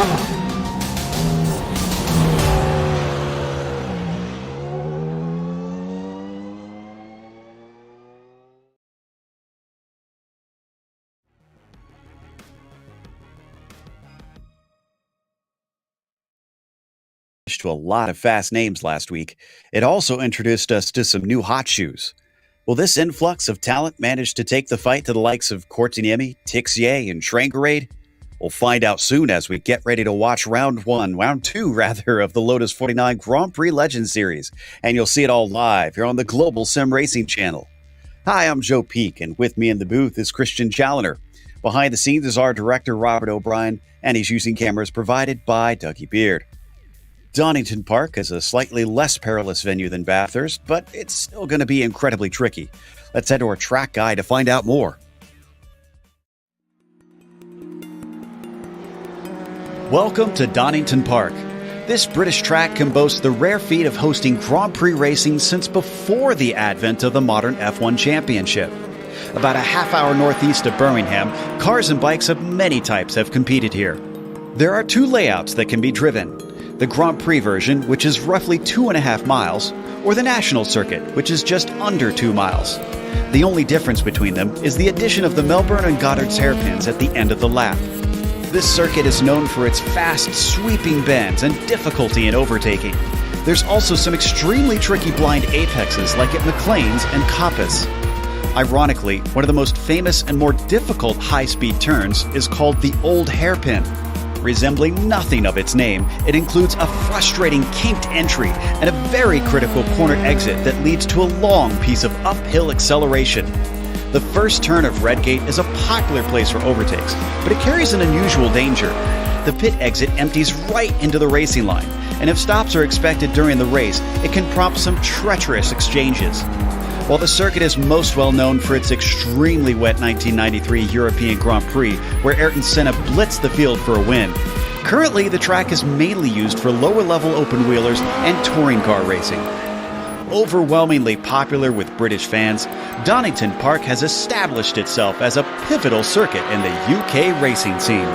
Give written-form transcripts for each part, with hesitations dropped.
To a lot of fast names last week, it also introduced us to some new hot shoes. Will this influx of talent manage to take the fight to the likes of Courtiniemi, Tixier, and Trangarade? We'll find out soon as we get ready to watch round two of the Lotus 49 Grand Prix Legends Series, and you'll see it all live here on the Global Sim Racing channel. Hi, I'm Joe Peak, and with me in the booth is Christian Challoner. Behind the scenes is our director, Robert O'Brien, and he's using cameras provided by Dougie Beard. Donington Park is a slightly less perilous venue than Bathurst, but it's still going to be incredibly tricky. Let's head to our track guide to find out more. Welcome to Donington Park. This British track can boast the rare feat of hosting Grand Prix racing since before the advent of the modern F1 Championship. About a half hour northeast of Birmingham, cars and bikes of many types have competed here. There are two layouts that can be driven: the Grand Prix version, which is roughly 2.5 miles, or the National Circuit, which is just under 2 miles. The only difference between them is the addition of the Melbourne and Goddard's hairpins at the end of the lap. This circuit is known for its fast, sweeping bends and difficulty in overtaking. There's also some extremely tricky blind apexes like at McLean's and Coppice. Ironically, one of the most famous and more difficult high-speed turns is called the Old Hairpin. Resembling nothing of its name, it includes a frustrating kinked entry and a very critical corner exit that leads to a long piece of uphill acceleration. The first turn of Redgate is a popular place for overtakes, but it carries an unusual danger. The pit exit empties right into the racing line, and if stops are expected during the race, it can prompt some treacherous exchanges. While the circuit is most well known for its extremely wet 1993 European Grand Prix, where Ayrton Senna blitzed the field for a win, currently the track is mainly used for lower-level open-wheelers and touring car racing. Overwhelmingly popular with British fans, Donington Park has established itself as a pivotal circuit in the UK racing scene.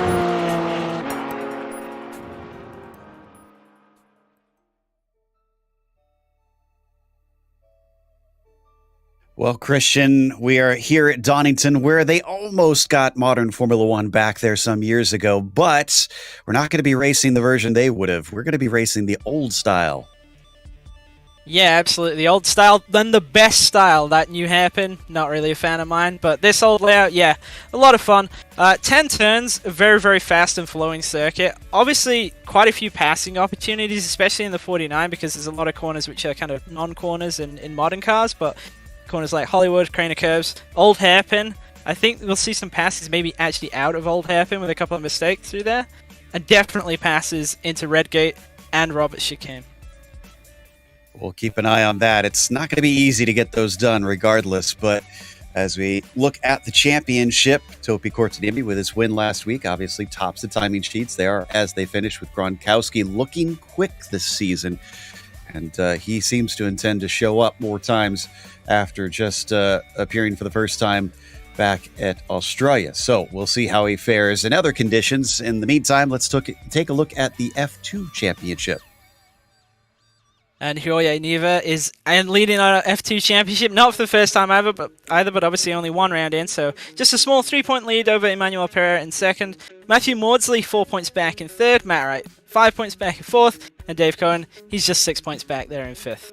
Well, Christian, we are here at Donington, where they almost got modern Formula One back there some years ago, but we're not going to be racing the version they would have. We're going to be racing the old style. Yeah, absolutely. The old style, then the best style. That new hairpin, not really a fan of mine, but this old layout, yeah, a lot of fun. 10 turns, a very, very fast and flowing circuit. Obviously, quite a few passing opportunities, especially in the 49, because there's a lot of corners which are kind of non-corners in modern cars, but corners like Hollywood, Craner Curves, Old Hairpin. I think we'll see some passes maybe actually out of Old Hairpin with a couple of mistakes through there. And definitely passes into Redgate and Roberts Chicane. We'll keep an eye on that. It's not going to be easy to get those done regardless, but as we look at the championship, Topi Courtiniemi with his win last week obviously tops the timing sheets there as they finish, with Gronkowski looking quick this season. And he seems to intend to show up more times after just appearing for the first time back at Australia. So we'll see how he fares in other conditions. In the meantime, let's take a look at the F2 Championship. And Hyoye Niva is leading our F2 Championship, not for the first time either, but obviously only one round in, so just a small 3-point lead over Emmanuel Pereira in second. Matthew Maudsley, 4 points back in third. Matt Wright, 5 points back in fourth. And Dave Cohen, he's just 6 points back there in fifth.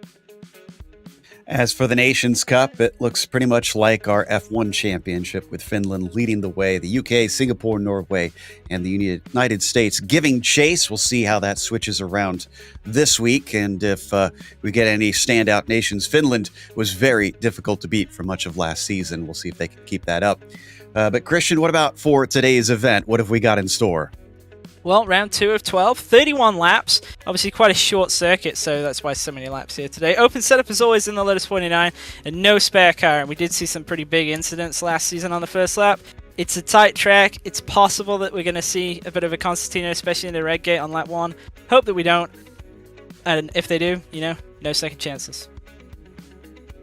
As for the Nations Cup, it looks pretty much like our F1 Championship, with Finland leading the way, the UK, Singapore, Norway, and the United States giving chase. We'll see how that switches around this week, and if we get any standout nations. Finland was very difficult to beat for much of last season. We'll see if they can keep that up. But Christian, what about for today's event? What have we got in store? Well, round 2 of 12, 31 laps. Obviously quite a short circuit, so that's why so many laps here today. Open setup as always in the Lotus 49, and no spare car. And we did see some pretty big incidents last season on the first lap. It's a tight track. It's possible that we're going to see a bit of a concertina, especially in the Redgate on lap 1. Hope that we don't. And if they do, no second chances.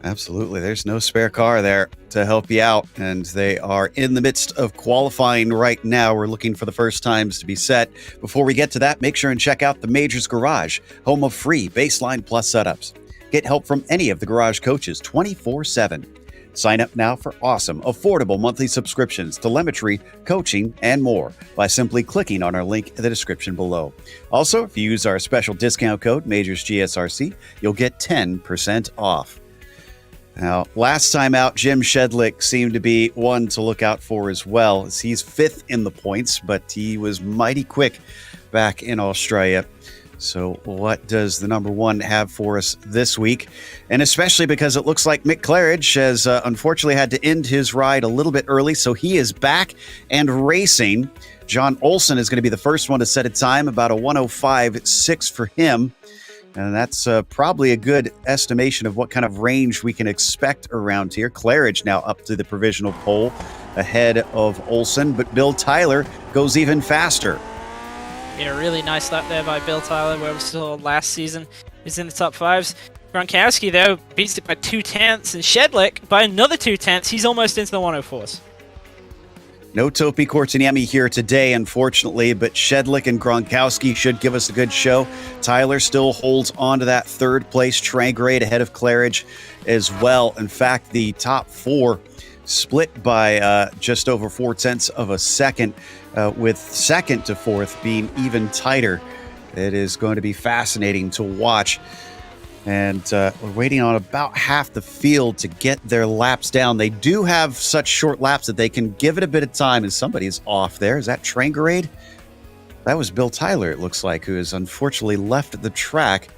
Absolutely. There's no spare car there to help you out. And they are in the midst of qualifying right now. We're looking for the first times to be set. Before we get to that, make sure and check out the Majors Garage, home of free Baseline Plus setups. Get help from any of the garage coaches 24/7. Sign up now for awesome, affordable monthly subscriptions, telemetry, coaching, and more by simply clicking on our link in the description below. Also, if you use our special discount code, Majors GSRC, you'll get 10% off. Now, last time out, Jim Shedlick seemed to be one to look out for as well, as he's 5th in the points, but he was mighty quick back in Australia. So what does the number one have for us this week? And especially because it looks like Mick Claridge has unfortunately had to end his ride a little bit early, so he is back and racing. John Olsen is going to be the first one to set a time, about a 105.6 for him. And that's probably a good estimation of what kind of range we can expect around here. Claridge now up to the provisional pole ahead of Olsen, but Bill Tyler goes even faster. Yeah, really nice lap there by Bill Tyler, where we saw last season. He's in the top 5s. Gronkowski, though, beats it by 0.2, and Shedlick by another 0.2. He's almost into the 104s. No Topi Kortaniemi here today, unfortunately, but Shedlick and Gronkowski should give us a good show. Tyler still holds on to that 3rd place train grade ahead of Claridge as well. In fact, the top 4 split by just over 0.4 of a second, with 2nd to 4th being even tighter. It is going to be fascinating to watch. And we're waiting on about half the field to get their laps down. They do have such short laps that they can give it a bit of time, and somebody's off there. Is that train grade? That was Bill Tyler, it looks like, who has unfortunately left the track.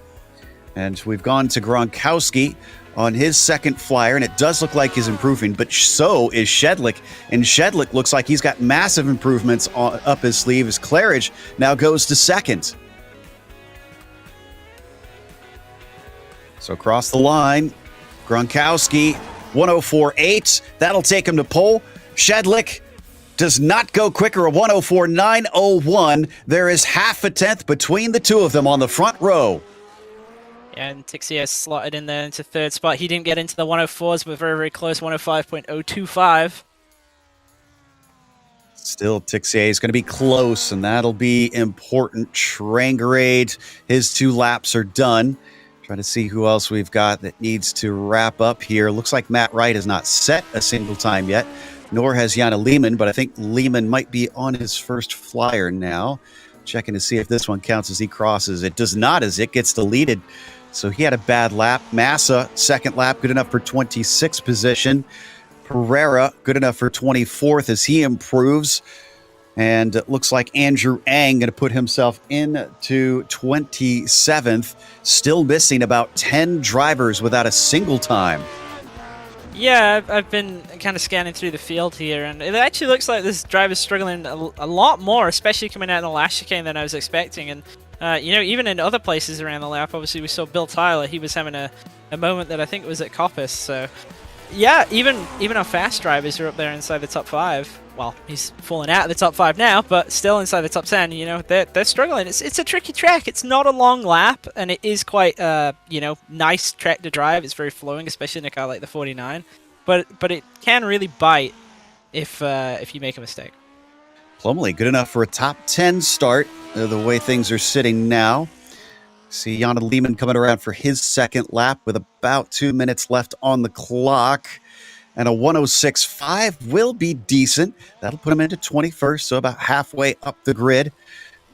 And we've gone to Gronkowski on his 2nd flyer, and it does look like he's improving, but so is Shedlick. And Shedlick looks like he's got massive improvements up his sleeve as Claridge now goes to 2nd. So across the line, Gronkowski, 104.8. That'll take him to pole. Shedlick does not go quicker, a 104.901. There is half a tenth between the two of them on the front row. And Tixier slotted in there into 3rd spot. He didn't get into the 104s, but very, very close, 105.025. Still, Tixier is going to be close, and that'll be important. Train grade, his 2 laps are done. Trying to see who else we've got that needs to wrap up here. Looks like Matt Wright has not set a single time yet, nor has Jana Lehman, but I think Lehman might be on his 1st flyer now. Checking to see if this one counts as he crosses. It does not, as it gets deleted. So he had a bad lap. Massa, 2nd lap, good enough for 26th position. Pereira, good enough for 24th as he improves. And it looks like Andrew Ang going to put himself into 27th, still missing about 10 drivers without a single time. Yeah, I've been kind of scanning through the field here, and it actually looks like this driver's struggling a lot more, especially coming out in the last chicane than I was expecting. And, even in other places around the lap, obviously we saw Bill Tyler. He was having a moment that I think was at Coppice. So, yeah, even our fast drivers are up there inside the top 5. Well, he's fallen out of the top 5 now, but still inside the top 10. They're struggling. It's a tricky track. It's not a long lap, and it is quite nice track to drive. It's very flowing, especially in a car like the 49. But it can really bite if you make a mistake. Plumley, good enough for a top 10 start, the way things are sitting now. See Jana Lehman coming around for his 2nd lap with about 2 minutes left on the clock. And a 106.5 will be decent. That'll put him into 21st, so about halfway up the grid.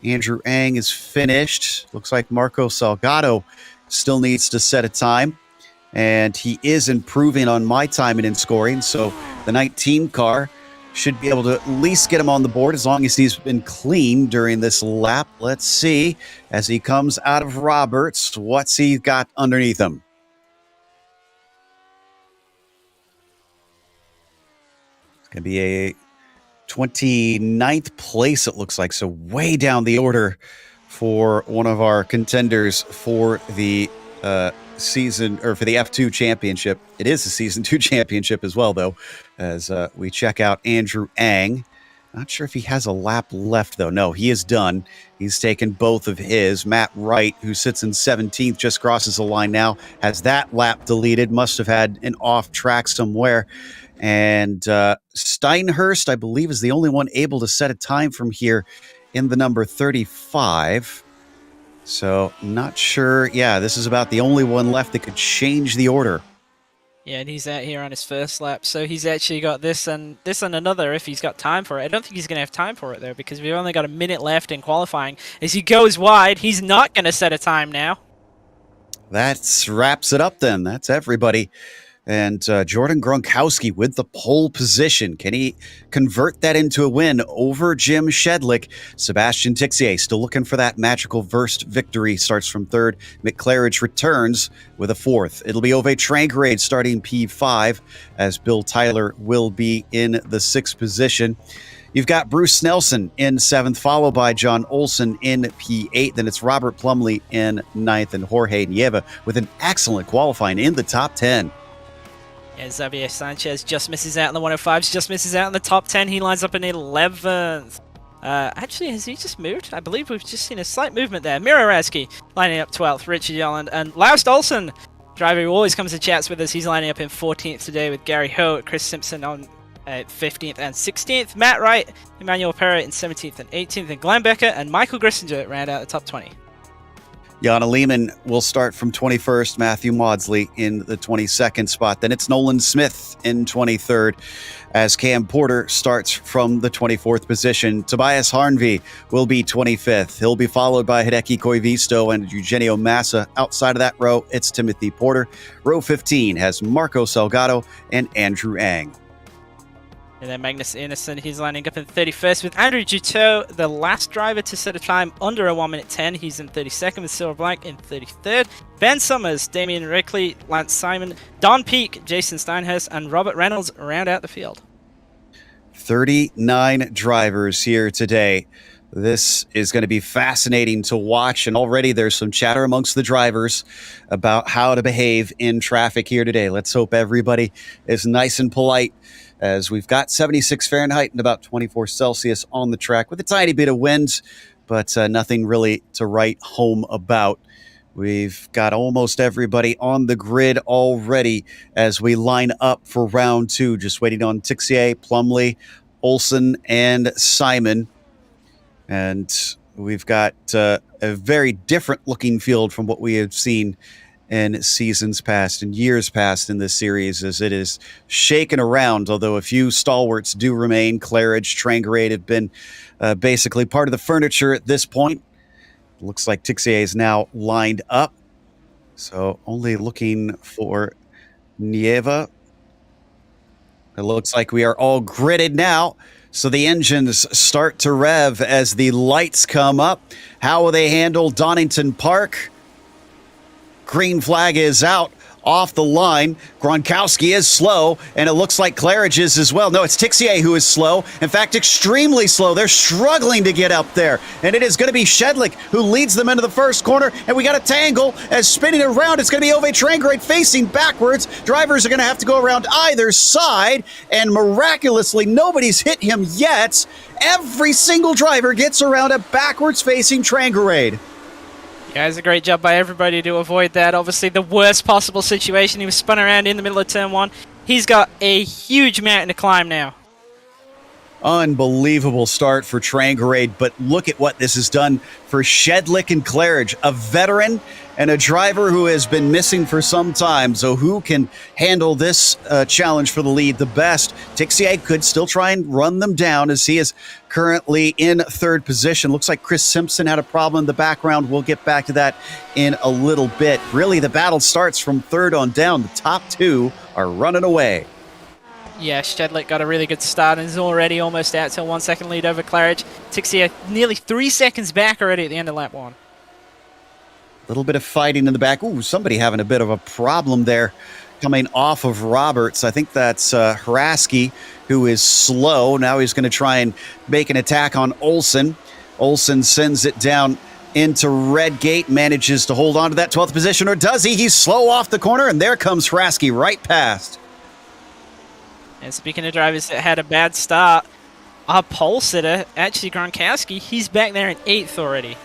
Andrew Ang is finished. Looks like Marco Salgado still needs to set a time. And he is improving on my time and in scoring, so the 19 car should be able to at least get him on the board as long as he's been clean during this lap. Let's see, as he comes out of Roberts, what's he got underneath him? It's going to be a 29th place, it looks like, so way down the order for one of our contenders for the season, or for the F2 championship. It is the season 2 championship as well, though, as we check out Andrew Ang. Not sure if he has a lap left, though. No, he is done. He's taken both of his. Matt Wright, who sits in 17th, just crosses the line now, has that lap deleted. Must have had an off track somewhere. And Steinhurst, I believe, is the only one able to set a time from here in the number 35. So, not sure. Yeah, this is about the only one left that could change the order. Yeah, and he's out here on his first lap, so he's actually got this and another if he's got time for it. I don't think he's going to have time for it, though, because we've only got a minute left in qualifying. As he goes wide, he's not going to set a time now. That wraps it up, then. That's everybody. And Jordan Gronkowski with the pole position. Can he convert that into a win over Jim Shedlick? Sebastian Tixier still looking for that magical Verst victory. Starts from third. McClarridge returns with a fourth. It'll be Ove Trangrade starting P5 as Bill Tyler will be in the sixth position. You've got Bruce Nelson in seventh, followed by John Olson in P8. Then it's Robert Plumley in ninth and Jorge Nieva with an excellent qualifying in the top 10. Yeah, Xavier Sanchez just misses out in the 105s, just misses out in the top 10. He lines up in 11th. Actually, has he just moved? I believe we've just seen a slight movement there. Miro Razki lining up 12th, Richard Yelland, and Laust Olsen, driver who always comes to chats with us. He's lining up in 14th today with Gary Ho, Chris Simpson on 15th and 16th. Matt Wright, Emmanuel Perra in 17th and 18th, and Glenn Becker and Michael Grissinger round out the top 20. Jana Lehman will start from 21st, Matthew Maudsley in the 22nd spot. Then it's Nolan Smith in 23rd as Cam Porter starts from the 24th position. Tobias Harnvey will be 25th. He'll be followed by Hideki Koivisto and Eugenio Massa. Outside of that row, it's Timothy Porter. Row 15 has Marco Salgado and Andrew Ang. And then Magnus Innocent, he's lining up in 31st with Andrew Juteau, the last driver to set a time under a 1 minute 10. He's in 32nd with Silver Blank in 33rd. Ben Summers, Damian Rickley, Lance Simon, Don Peake, Jason Steinhurst, and Robert Reynolds round out the field. 39 drivers here today. This is going to be fascinating to watch, and already there's some chatter amongst the drivers about how to behave in traffic here today. Let's hope everybody is nice and polite, as we've got 76 Fahrenheit and about 24 Celsius on the track with a tiny bit of wind, but nothing really to write home about. We've got almost everybody on the grid already as we line up for round two, just waiting on Tixier, Plumley, Olson, and Simon. And we've got a very different looking field from what we have seen in seasons past and years past in this series, as it is shaken around, although a few stalwarts do remain. Claridge, Trangrade have been basically part of the furniture at this point. Looks like Tixier is now lined up, so only looking for Nieva. It looks like we are all gridded now, so the engines start to rev as the lights come up. How will they handle Donington Park? Green flag is out off the line. Gronkowski is slow, and it looks like Claridge is as well. No, it's Tixier who is slow. In fact, extremely slow. They're struggling to get up there, and it is going to be Shedlick who leads them into the first corner, and we got a tangle as spinning around. It's going to be Ove Trangrade facing backwards. Drivers are going to have to go around either side, and miraculously, nobody's hit him yet. Every single driver gets around a backwards-facing Trangrade. Yeah, it's a great job by everybody to avoid that. Obviously, the worst possible situation. He was spun around in the middle of turn one. He's got a huge mountain to climb now. Unbelievable start for Trangrade, but look at what this has done for Shedlick and Claridge, a veteran and a driver who has been missing for some time. So who can handle this challenge for the lead the best? Tixier could still try and run them down, as he is currently in third position. Looks like Chris Simpson had a problem in the background. We'll get back to that in a little bit. Really, the battle starts from third on down. The top two are running away. Yeah, Shedlick got a really good start and is already almost out to a 1 second lead over Claridge. Tixier nearly 3 seconds back already at the end of lap one. A little bit of fighting in the back. Ooh, somebody having a bit of a problem there coming off of Roberts. I think that's Hraski, who is slow. Now he's going to try and make an attack on Olson. Olson sends it down into Redgate, manages to hold on to that 12th position, or does he? He's slow off the corner, and there comes Hraski right past. And speaking of drivers that had a bad start, our pole sitter, actually Gronkowski, he's back there in 8th already.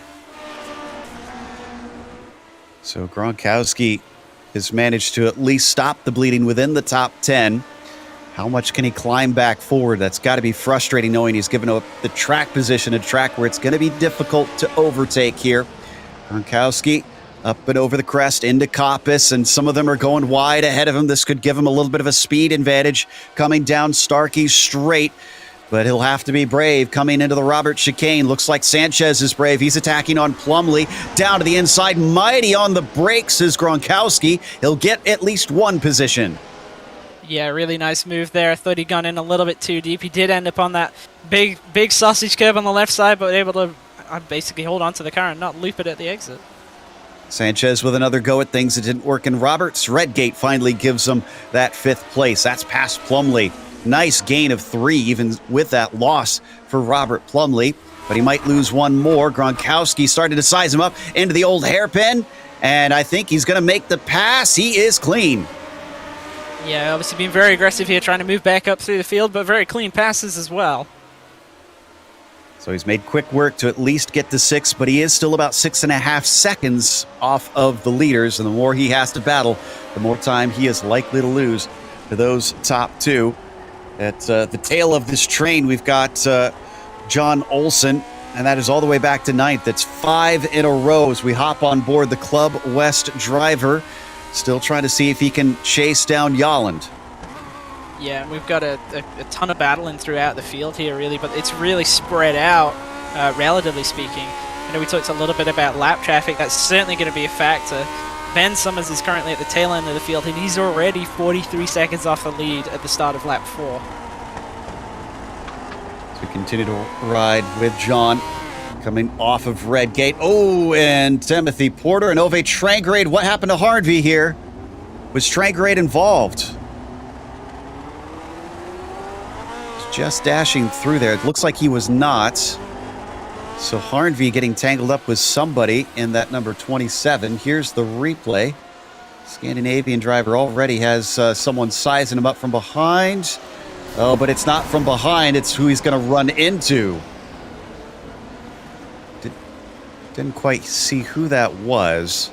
So Gronkowski has managed to at least stop the bleeding within the top 10. How much can he climb back forward? That's got to be frustrating knowing he's given up the track position, a track where it's going to be difficult to overtake here. Gronkowski up and over the crest into Coppice, and some of them are going wide ahead of him. This could give him a little bit of a speed advantage coming down Starkey straight, but he'll have to be brave coming into the Robert chicane. Looks like Sanchez is brave. He's attacking on Plumley down to the inside. Mighty on the brakes is Gronkowski. He'll get at least one position. Yeah, really nice move there. I thought he'd gone in a little bit too deep. He did end up on that big sausage curve on the left side, but able to basically hold on to the car and not loop it at the exit. Sanchez with another go at things that didn't work in Roberts. Redgate finally gives him that 5th place. That's past Plumley. Nice gain of 3, even with that loss for Robert Plumley. But he might lose one more. Gronkowski started to size him up into the old hairpin, and I think he's going to make the pass. He is clean. Yeah, obviously being very aggressive here, trying to move back up through the field, but very clean passes as well. So he's made quick work to at least get to 6, but he is still about 6.5 seconds off of the leaders, and the more he has to battle, the more time he is likely to lose to those top 2. At the tail of this train, we've got John Olsen, and that is all the way back to 9th. That's 5 in a row as we hop on board the Club West driver. Still trying to see if he can chase down Yolland. Yeah, we've got a ton of battling throughout the field here, really, but it's really spread out, relatively speaking. I know we talked a little bit about lap traffic. That's certainly going to be a factor. Ben Summers is currently at the tail end of the field, and he's already 43 seconds off the lead at the start of lap 4. So we continue to ride with John. Coming off of Redgate. Oh, and Timothy Porter and Ove Trangrade. What happened to Harvey here? Was Trangrade involved? He's just dashing through there. It looks like he was not. So Harvey getting tangled up with somebody in that number 27. Here's the replay. Scandinavian driver already has someone sizing him up from behind. Oh, but it's not from behind. It's who he's going to run into. Didn't quite see who that was,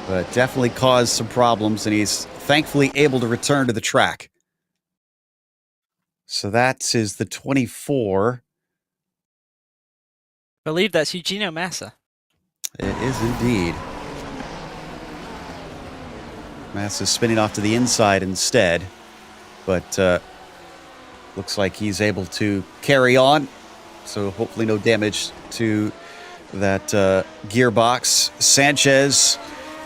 but definitely caused some problems, and he's thankfully able to return to the track. So that is the 24. I believe that's Eugenio Massa. It is indeed. Massa's spinning off to the inside instead, but looks like he's able to carry on, so hopefully no damage to that gearbox. Sanchez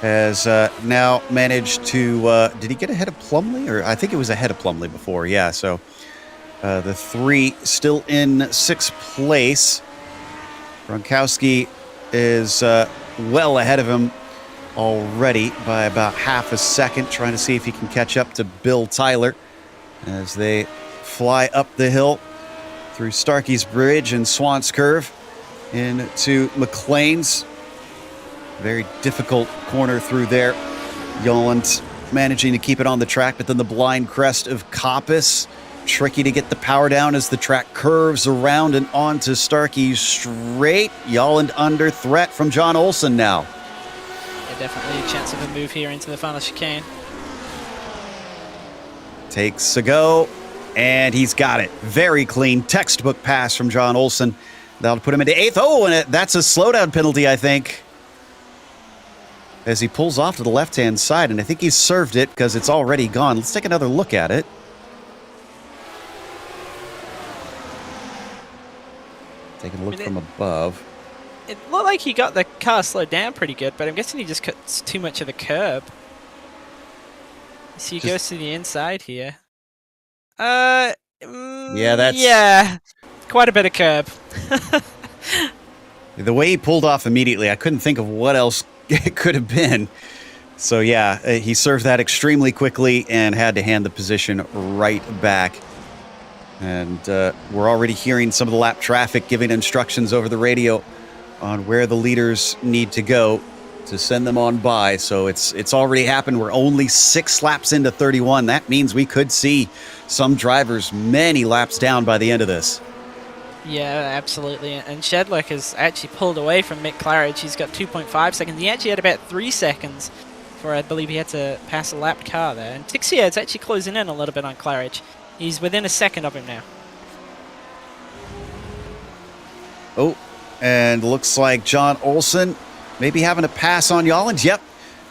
has now managed to... did he get ahead of Plumley? Or I think it was ahead of Plumley before, yeah. So the 3 still in 6th place. Gronkowski is well ahead of him already by about half a second, trying to see if he can catch up to Bill Tyler as they fly up the hill through Starkey's Bridge and Swans Curve into McLean's. Very difficult corner through there. Yolland managing to keep it on the track, but then the blind crest of Coppice. Tricky to get the power down as the track curves around and onto Starkey's Straight. Yolland under threat from John Olsen now. Yeah, definitely a chance of a move here into the final chicane. Takes a go, and he's got it. Very clean textbook pass from John Olsen. That'll put him into 8th. Oh, and that's a slowdown penalty, I think, as he pulls off to the left-hand side, and I think he's served it because it's already gone. Let's take another look at it. Taking a look from above. It looked like he got the car slowed down pretty good, but I'm guessing he just cuts too much of the curb. So he goes to the inside here. Yeah, that's... Yeah, quite a bit of curb. The way he pulled off immediately, I couldn't think of what else it could have been. So yeah, he served that extremely quickly and had to hand the position right back. And we're already hearing some of the lap traffic giving instructions over the radio on where the leaders need to go to send them on by. So it's already happened. We're only 6 laps into 31. That means we could see some drivers many laps down by the end of this. Yeah, absolutely. And Shedlock has actually pulled away from Mick Claridge. He's got 2.5 seconds. He actually had about 3 seconds before I believe he had to pass a lapped car there. And Tixier's actually closing in a little bit on Claridge. He's within a second of him now. Oh, and looks like John Olsen maybe having a pass on Yolland. Yep,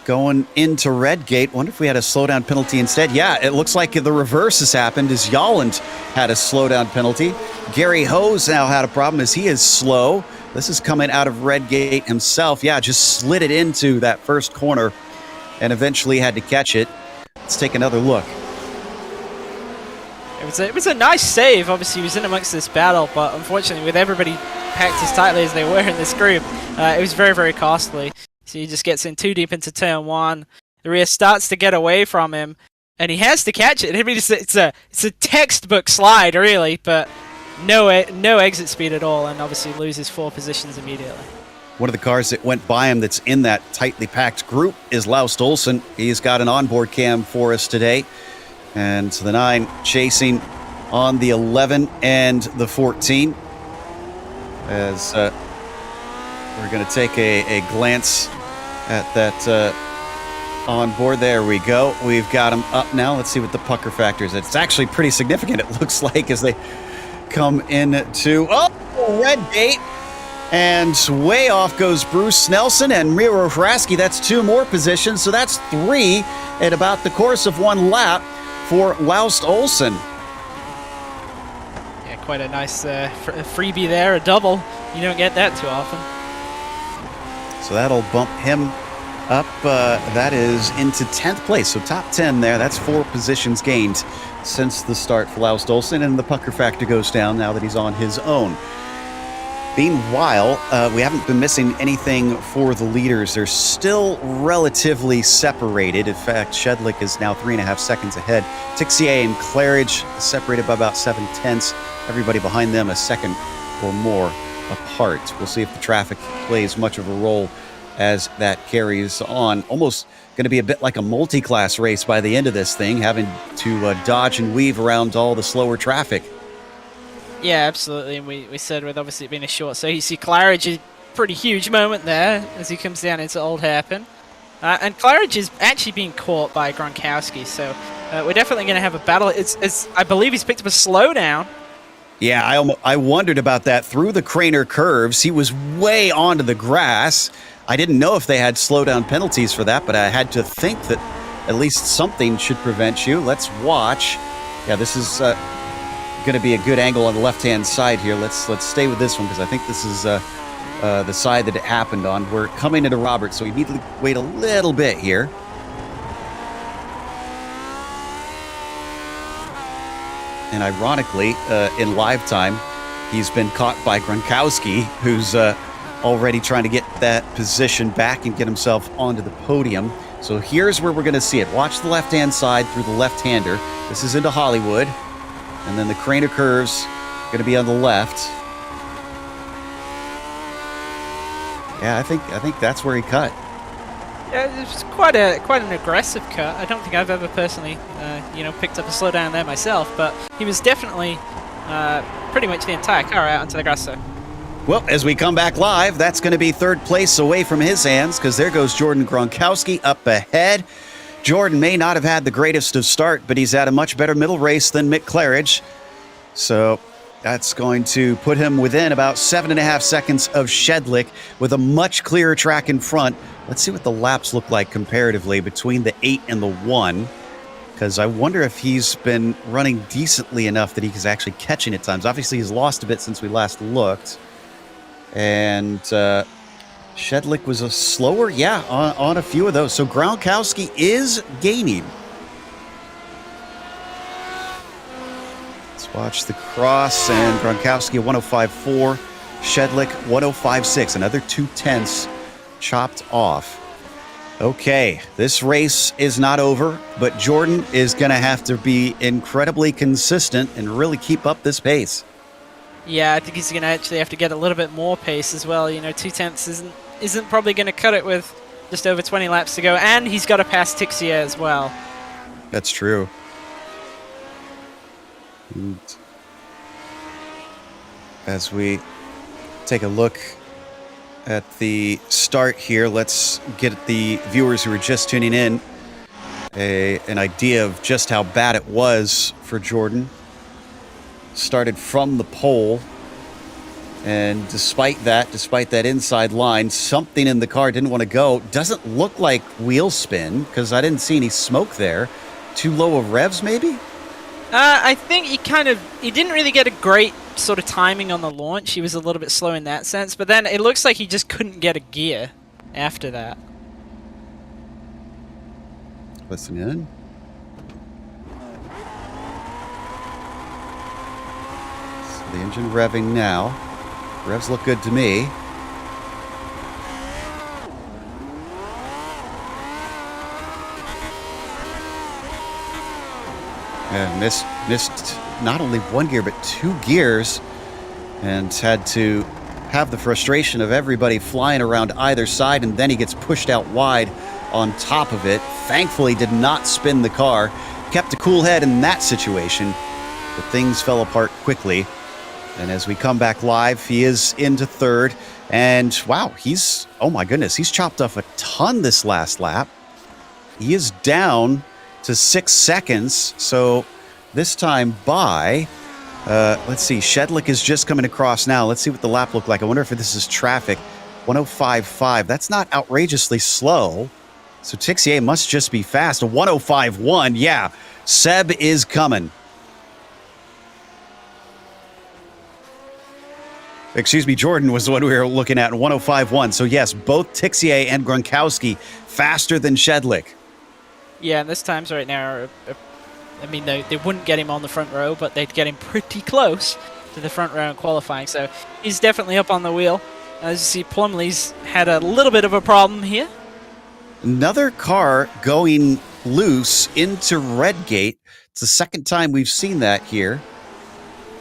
going into red gate. Wonder if we had a slowdown penalty instead. Yeah, it looks like the reverse has happened as Yolland had a slowdown penalty. Gary Hose now had a problem as he is slow. This is coming out of red gate himself. Yeah, just slid it into that first corner and eventually had to catch it. Let's take another look. It was a nice save. Obviously, he was in amongst this battle, but unfortunately, with everybody packed as tightly as they were in this group, it was very, very costly. So he just gets in too deep into turn one. The rear starts to get away from him, and he has to catch it. I mean, it's a textbook slide, really, but no exit speed at all, and obviously loses 4 positions immediately. One of the cars that went by him that's in that tightly packed group is Laust Olsen. He's got an onboard cam for us today. And the 9 chasing on the 11 and the 14. As we're going to take a glance at that onboard. There we go. We've got him up now. Let's see what the pucker factor is. It's actually pretty significant, it looks like, as they come into red gate. And way off goes Bruce Nelson and Miro Hraski. That's 2 more positions, so that's 3 at about the course of 1 lap for Laust Olsen. Yeah, quite a nice freebie there, a double. You don't get that too often. So that'll bump him up. That is into 10th place, so top 10 there. That's 4 positions gained since the start for Laust Olsen, and the pucker factor goes down now that he's on his own. Meanwhile, we haven't been missing anything for the leaders. They're still relatively separated. In fact, Shedlick is now 3.5 seconds ahead. Tixier and Claridge separated by about 7/10. Everybody behind them a second or more apart. We'll see if the traffic plays much of a role as that carries on. Almost going to be a bit like a multi-class race by the end of this thing, having to dodge and weave around all the slower traffic. Yeah, absolutely. And we said with obviously it being a short, so you see Claridge is a pretty huge moment there as he comes down into Old Hairpin. And Claridge is actually being caught by Gronkowski, so we're definitely going to have a battle. I believe he's picked up a slowdown. Yeah, I wondered about that. Through the Craner curves, he was way onto the grass. I didn't know if they had slowdown penalties for that, but I had to think that at least something should prevent you. Let's watch. Yeah, this is going to be a good angle on the left-hand side here. Let's stay with this one because I think this is the side that it happened on. We're coming into Robert, so we need to wait a little bit here. And ironically, in live time, he's been caught by Gronkowski, who's already trying to get that position back and get himself onto the podium. So here's where we're going to see it. Watch the left-hand side through the left-hander. This is into Hollywood. And then the Craner curve's going to be on the left. Yeah, I think that's where he cut. Yeah, it was quite an aggressive cut. I don't think I've ever personally, picked up a slowdown there myself, but he was definitely pretty much the entire car out onto the grass there. Well, as we come back live, that's going to be 3rd place away from his hands because there goes Jordan Gronkowski up ahead. Jordan may not have had the greatest of start, but he's had a much better middle race than Mick Claridge. So that's going to put him within about 7.5 seconds of Shedlick with a much clearer track in front. Let's see what the laps look like comparatively between the 8 and the 1, because I wonder if he's been running decently enough that he's actually catching at times. Obviously, he's lost a bit since we last looked. And Shedlick was a slower, on a few of those. So Gronkowski is gaining. Let's watch the cross, and Gronkowski 105.4, Shedlick 105.6, another 2/10 chopped off. Okay, this race is not over, but Jordan is going to have to be incredibly consistent and really keep up this pace. Yeah, I think he's going to actually have to get a little bit more pace as well. 2/10 isn't probably going to cut it with just over 20 laps to go, and he's got to pass Tixier as well. That's true. as we take a look at the start here, let's get the viewers who are just tuning in an idea of just how bad it was for Jordan. Started from the pole, and despite that inside line, something in the car didn't want to go. Doesn't look like wheel spin, because I didn't see any smoke there. Too low of revs, maybe? I think he didn't really get a great sort of timing on the launch. He was a little bit slow in that sense, but then it looks like he just couldn't get a gear after that. Listen in. So the engine revving now. Revs look good to me. And missed not only one gear, but 2 gears, and had to have the frustration of everybody flying around either side, and then he gets pushed out wide on top of it. Thankfully, did not spin the car. Kept a cool head in that situation, but things fell apart quickly. And as we come back live, he is into third, and wow, oh my goodness, he's chopped off a ton this last lap. He is down to 6 seconds, so this time by, let's see, Shedlick is just coming across now. Let's see what the lap looked like. I wonder if this is traffic. 105.5, that's not outrageously slow, so Tixier must just be fast. A 105.1, yeah, Seb is coming. Excuse me, Jordan was the one we were looking at in 105.1, so yes, both Tixier and Gronkowski faster than Shedlick. Yeah, and this times right now, I mean, they wouldn't get him on the front row, but they'd get him pretty close to the front row in qualifying. So he's definitely up on the wheel. As you see, Plumley's had a little bit of a problem here. Another car going loose into Redgate. It's the second time we've seen that here.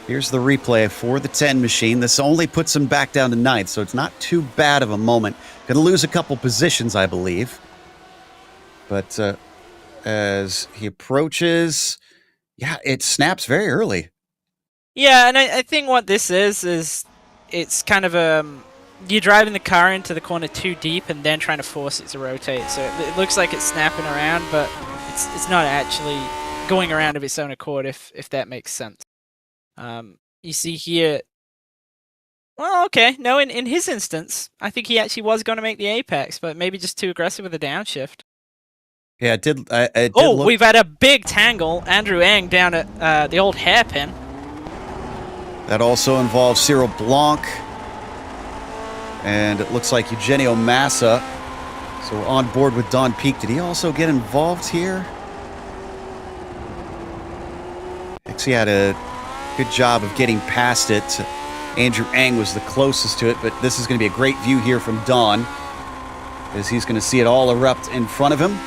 Here's the replay for the 10 machine. This only puts him back down to 9th, so it's not too bad of a moment. Going to lose a couple positions, I believe. But as he approaches, yeah, it snaps very early. Yeah, and I think what this is it's kind of you're driving the car into the corner too deep and then trying to force it to rotate. So it looks like it's snapping around, but it's not actually going around of its own accord, if that makes sense. You see here, well, okay, no, in his instance, I think he actually was going to make the apex, but maybe just too aggressive with the downshift. Yeah, it did. We've had a big tangle. Andrew Eng down at the old hairpin. That also involves Cyril Blanc. And it looks like Eugenio Massa. So we're on board with Don Peak. Did he also get involved here? He had a good job of getting past it. Andrew Eng was the closest to it, but this is going to be a great view here from Don, as he's going to see it all erupt in front of him.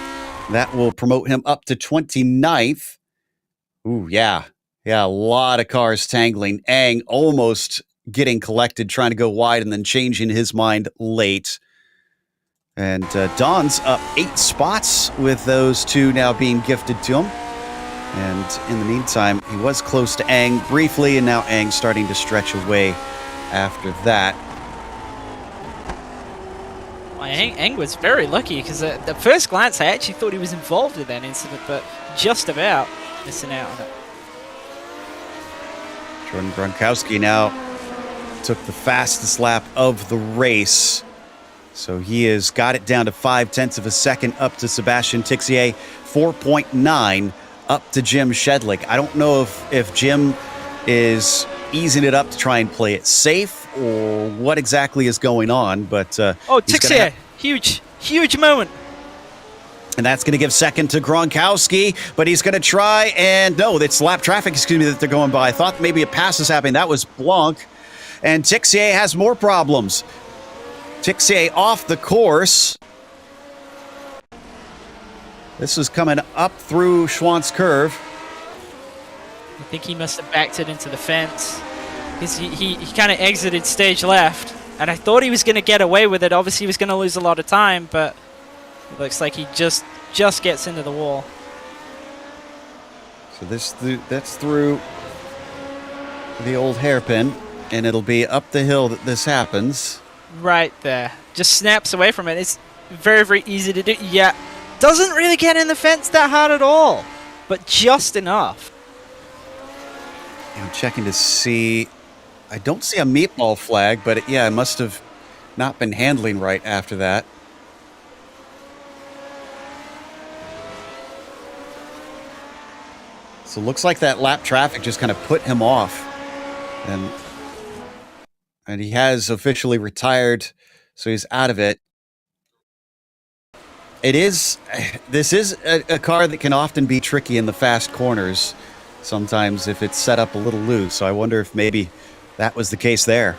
That will promote him up to 29th. Ooh, yeah. Yeah, a lot of cars tangling. Eng almost getting collected, trying to go wide and then changing his mind late. And Don's up 8 spots with those two now being gifted to him. And in the meantime, he was close to Eng briefly, and now Eng starting to stretch away after that. Eng was very lucky, because at the first glance I actually thought he was involved in that incident, but just about missing out on it. Jordan Gronkowski now took the fastest lap of the race. So he has got it down to 0.5 of a second up to Sebastian Tixier, 4.9 up to Jim Shedlick. I don't know if Jim is easing it up to try and play it safe or what exactly is going on, but Tixier, huge moment. And that's going to give second to Gronkowski, but he's going to try, and no, it's lap traffic, that they're going by. I thought maybe a pass was happening. That was Blanc, and Tixier has more problems. Tixier off the course. This is coming up through Schwantz Curve. I think he must have backed it into the fence, because he kind of exited stage left, and I thought he was going to get away with it. Obviously, he was going to lose a lot of time, but it looks like he just gets into the wall. So that's through the old hairpin, and it'll be up the hill that this happens. Right there. Just snaps away from it. It's very, very easy to do. Yeah. Doesn't really get in the fence that hard at all, but just enough. I'm checking to see. I don't see a meatball flag, but yeah, I must have not been handling right after that. So it looks like that lap traffic just kind of put him off. And he has officially retired, so he's out of it. This is a car that can often be tricky in the fast corners, sometimes if it's set up a little loose. So I wonder if maybe that was the case there.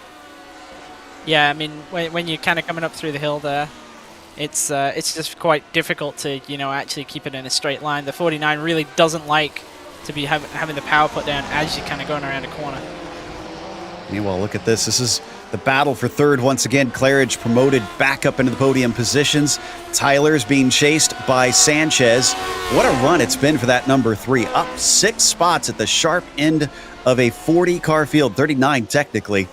Yeah, I mean, when you're kind of coming up through the hill there, it's just quite difficult to, actually keep it in a straight line. The 49 really doesn't like to be having the power put down as you're kind of going around a corner. Meanwhile, look at this. This is the battle for third once again. Claridge promoted back up into the podium positions. Tyler's being chased by Sanchez. What a run it's been for that number 3. Up 6 spots at the sharp end of a 40-car field, 39 technically.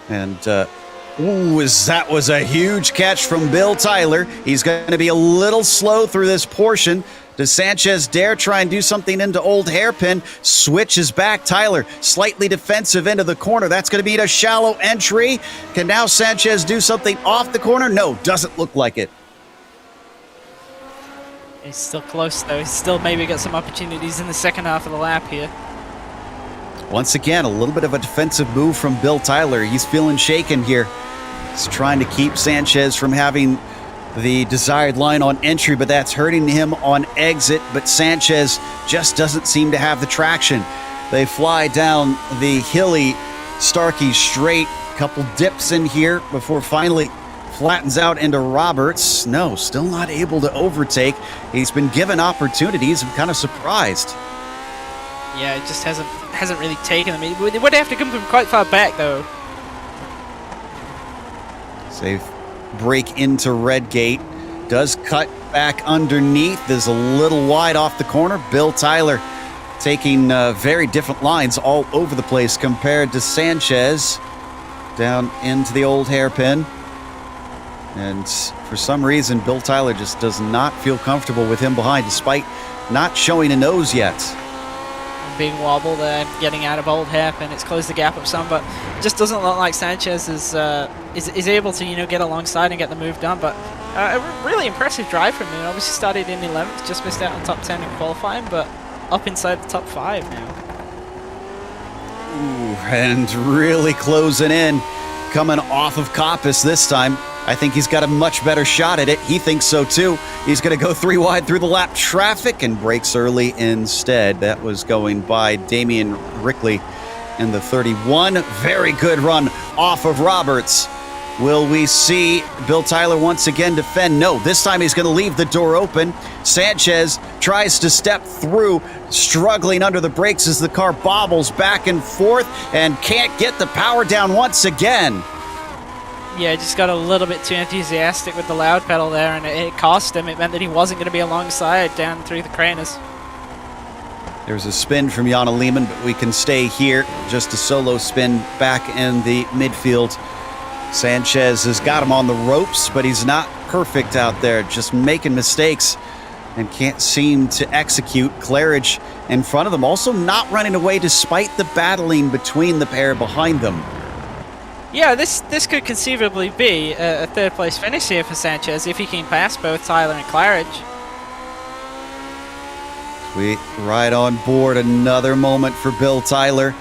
And that was a huge catch from Bill Tyler. He's going to be a little slow through this portion. Does Sanchez dare try and do something into old hairpin? Switches back. Tyler slightly defensive into the corner. That's going to be a shallow entry. Can now Sanchez do something off the corner? No, doesn't look like it. He's still close, though. He's still maybe got some opportunities in the second half of the lap here. Once again, a little bit of a defensive move from Bill Tyler. He's feeling shaken here. He's trying to keep Sanchez from having the desired line on entry, but that's hurting him on exit. But Sanchez just doesn't seem to have the traction. They fly down the hilly Starkey straight. Couple dips in here before finally flattens out into Roberts. No, still not able to overtake. He's been given opportunities. I'm kind of surprised. Yeah, it just hasn't really taken them. It would have to come from quite far back, though. Safe break into Redgate. Does cut back underneath. Is a little wide off the corner. Bill Tyler taking very different lines all over the place compared to Sanchez. Down into the old hairpin. And for some reason, Bill Tyler just does not feel comfortable with him behind, despite not showing a nose yet. Big wobble there, getting out of old hairpin. It's closed the gap up some, but it just doesn't look like Sanchez is able to get alongside and get the move done. But a really impressive drive from him. Obviously started in 11th, just missed out on top 10 in qualifying, but up inside the top 5 now. Ooh, and really closing in, coming off of Coppice this time. I think he's got a much better shot at it. He thinks so too. He's going to go 3 wide through the lap traffic and brakes early instead. That was going by Damian Rickley in the 31. Very good run off of Roberts. Will we see Bill Tyler once again defend? No, this time he's going to leave the door open. Sanchez tries to step through, struggling under the brakes as the car bobbles back and forth and can't get the power down once again. Yeah, just got a little bit too enthusiastic with the loud pedal there, and it cost him. It meant that he wasn't going to be alongside down through the craners. There's a spin from Jana Lehmann, but we can stay here. Just a solo spin back in the midfield. Sanchez has got him on the ropes, but he's not perfect out there, just making mistakes and can't seem to execute. Claridge in front of them, also not running away despite the battling between the pair behind them. Yeah, this could conceivably be a third-place finish here for Sanchez if he can pass both Tyler and Claridge. We ride on board. Another moment for Bill Tyler.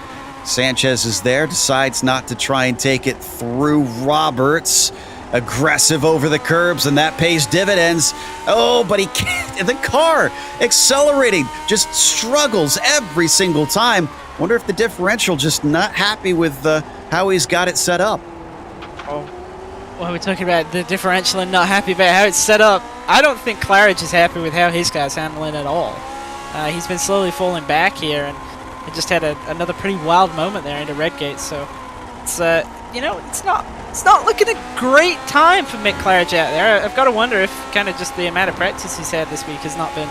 Sanchez is there, decides not to try and take it through Roberts. Aggressive over the curbs, and that pays dividends. Oh, but he can't. The car accelerating just struggles every single time. Wonder if the differential just not happy with how he's got it set up. Oh, well, we're talking about the differential and not happy about how it's set up. I don't think Claridge is happy with how his car's handling at all. He's been slowly falling back here, and it just had another pretty wild moment there into Redgate. So it's it's not looking a great time for Mick Claridge out there. I've got to wonder if kind of just the amount of practice he's had this week has not been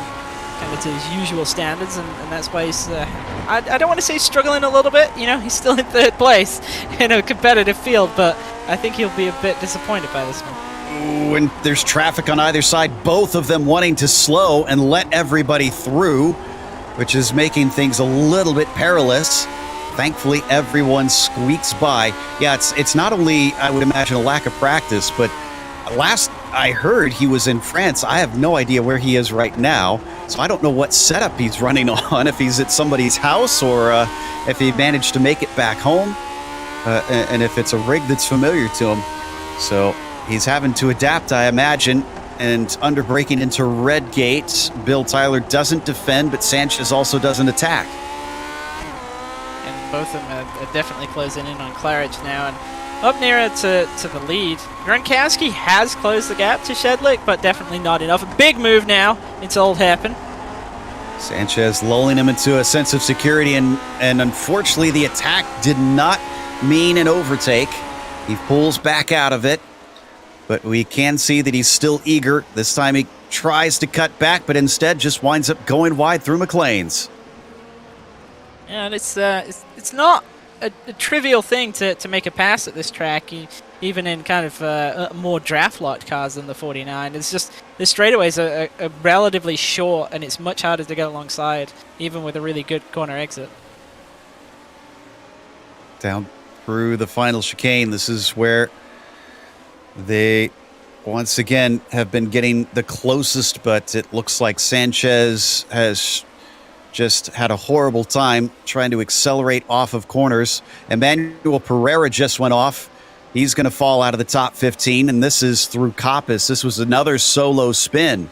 kind of to his usual standards, and that's why he's, I don't want to say struggling a little bit, you know, he's still in third place in a competitive field, but I think he'll be a bit disappointed by this one. Ooh, and there's traffic on either side, both of them wanting to slow and let everybody through, which is making things a little bit perilous. Thankfully, everyone squeaks by. Yeah, it's not only, I would imagine, a lack of practice, but last I heard he was in France. I have no idea where he is right now, so I don't know what setup he's running on, if he's at somebody's house or if he managed to make it back home, and if it's a rig that's familiar to him. So he's having to adapt, I imagine, and underbraking into red gate. Bill Tyler doesn't defend, but Sanchez also doesn't attack. And both of them are definitely closing in on Claridge now, and up nearer to the lead. Gronkowski has closed the gap to Shedlick, but definitely not enough. A big move now into Old Hairpin. Sanchez lulling him into a sense of security, and unfortunately the attack did not mean an overtake. He pulls back out of it, but we can see that he's still eager. This time he tries to cut back, but instead just winds up going wide through McLean's. Yeah, and it's not a trivial thing to make a pass at this track, even in kind of more draft-locked cars than the 49. It's just the straightaways are relatively short, and it's much harder to get alongside, even with a really good corner exit. Down through the final chicane, this is where they once again have been getting the closest, but it looks like Sanchez has just had a horrible time trying to accelerate off of corners. Emmanuel Pereira just went off. He's going to fall out of the top 15, and this is through Coppice. This was another solo spin.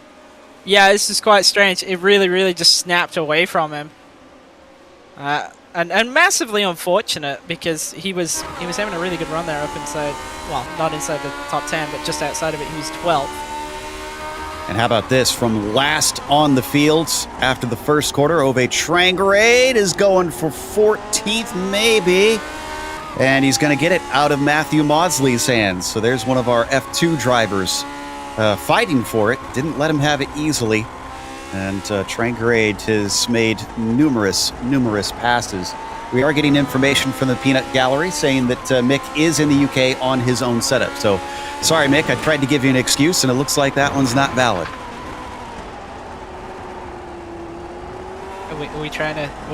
Yeah, this is quite strange. It really, really just snapped away from him. And massively unfortunate, because he was having a really good run there up inside, well, not inside the top 10, but just outside of it. He was 12th. And how about this? From last on the fields after the first quarter, Ove Trangrade is going for 14th, maybe. And he's going to get it out of Matthew Maudsley's hands. So there's one of our F2 drivers fighting for it. Didn't let him have it easily. And Trangrade has made numerous passes. We are getting information from the Peanut Gallery saying that Mick is in the UK on his own setup. So, sorry, Mick, I tried to give you an excuse, and it looks like that one's not valid. Are we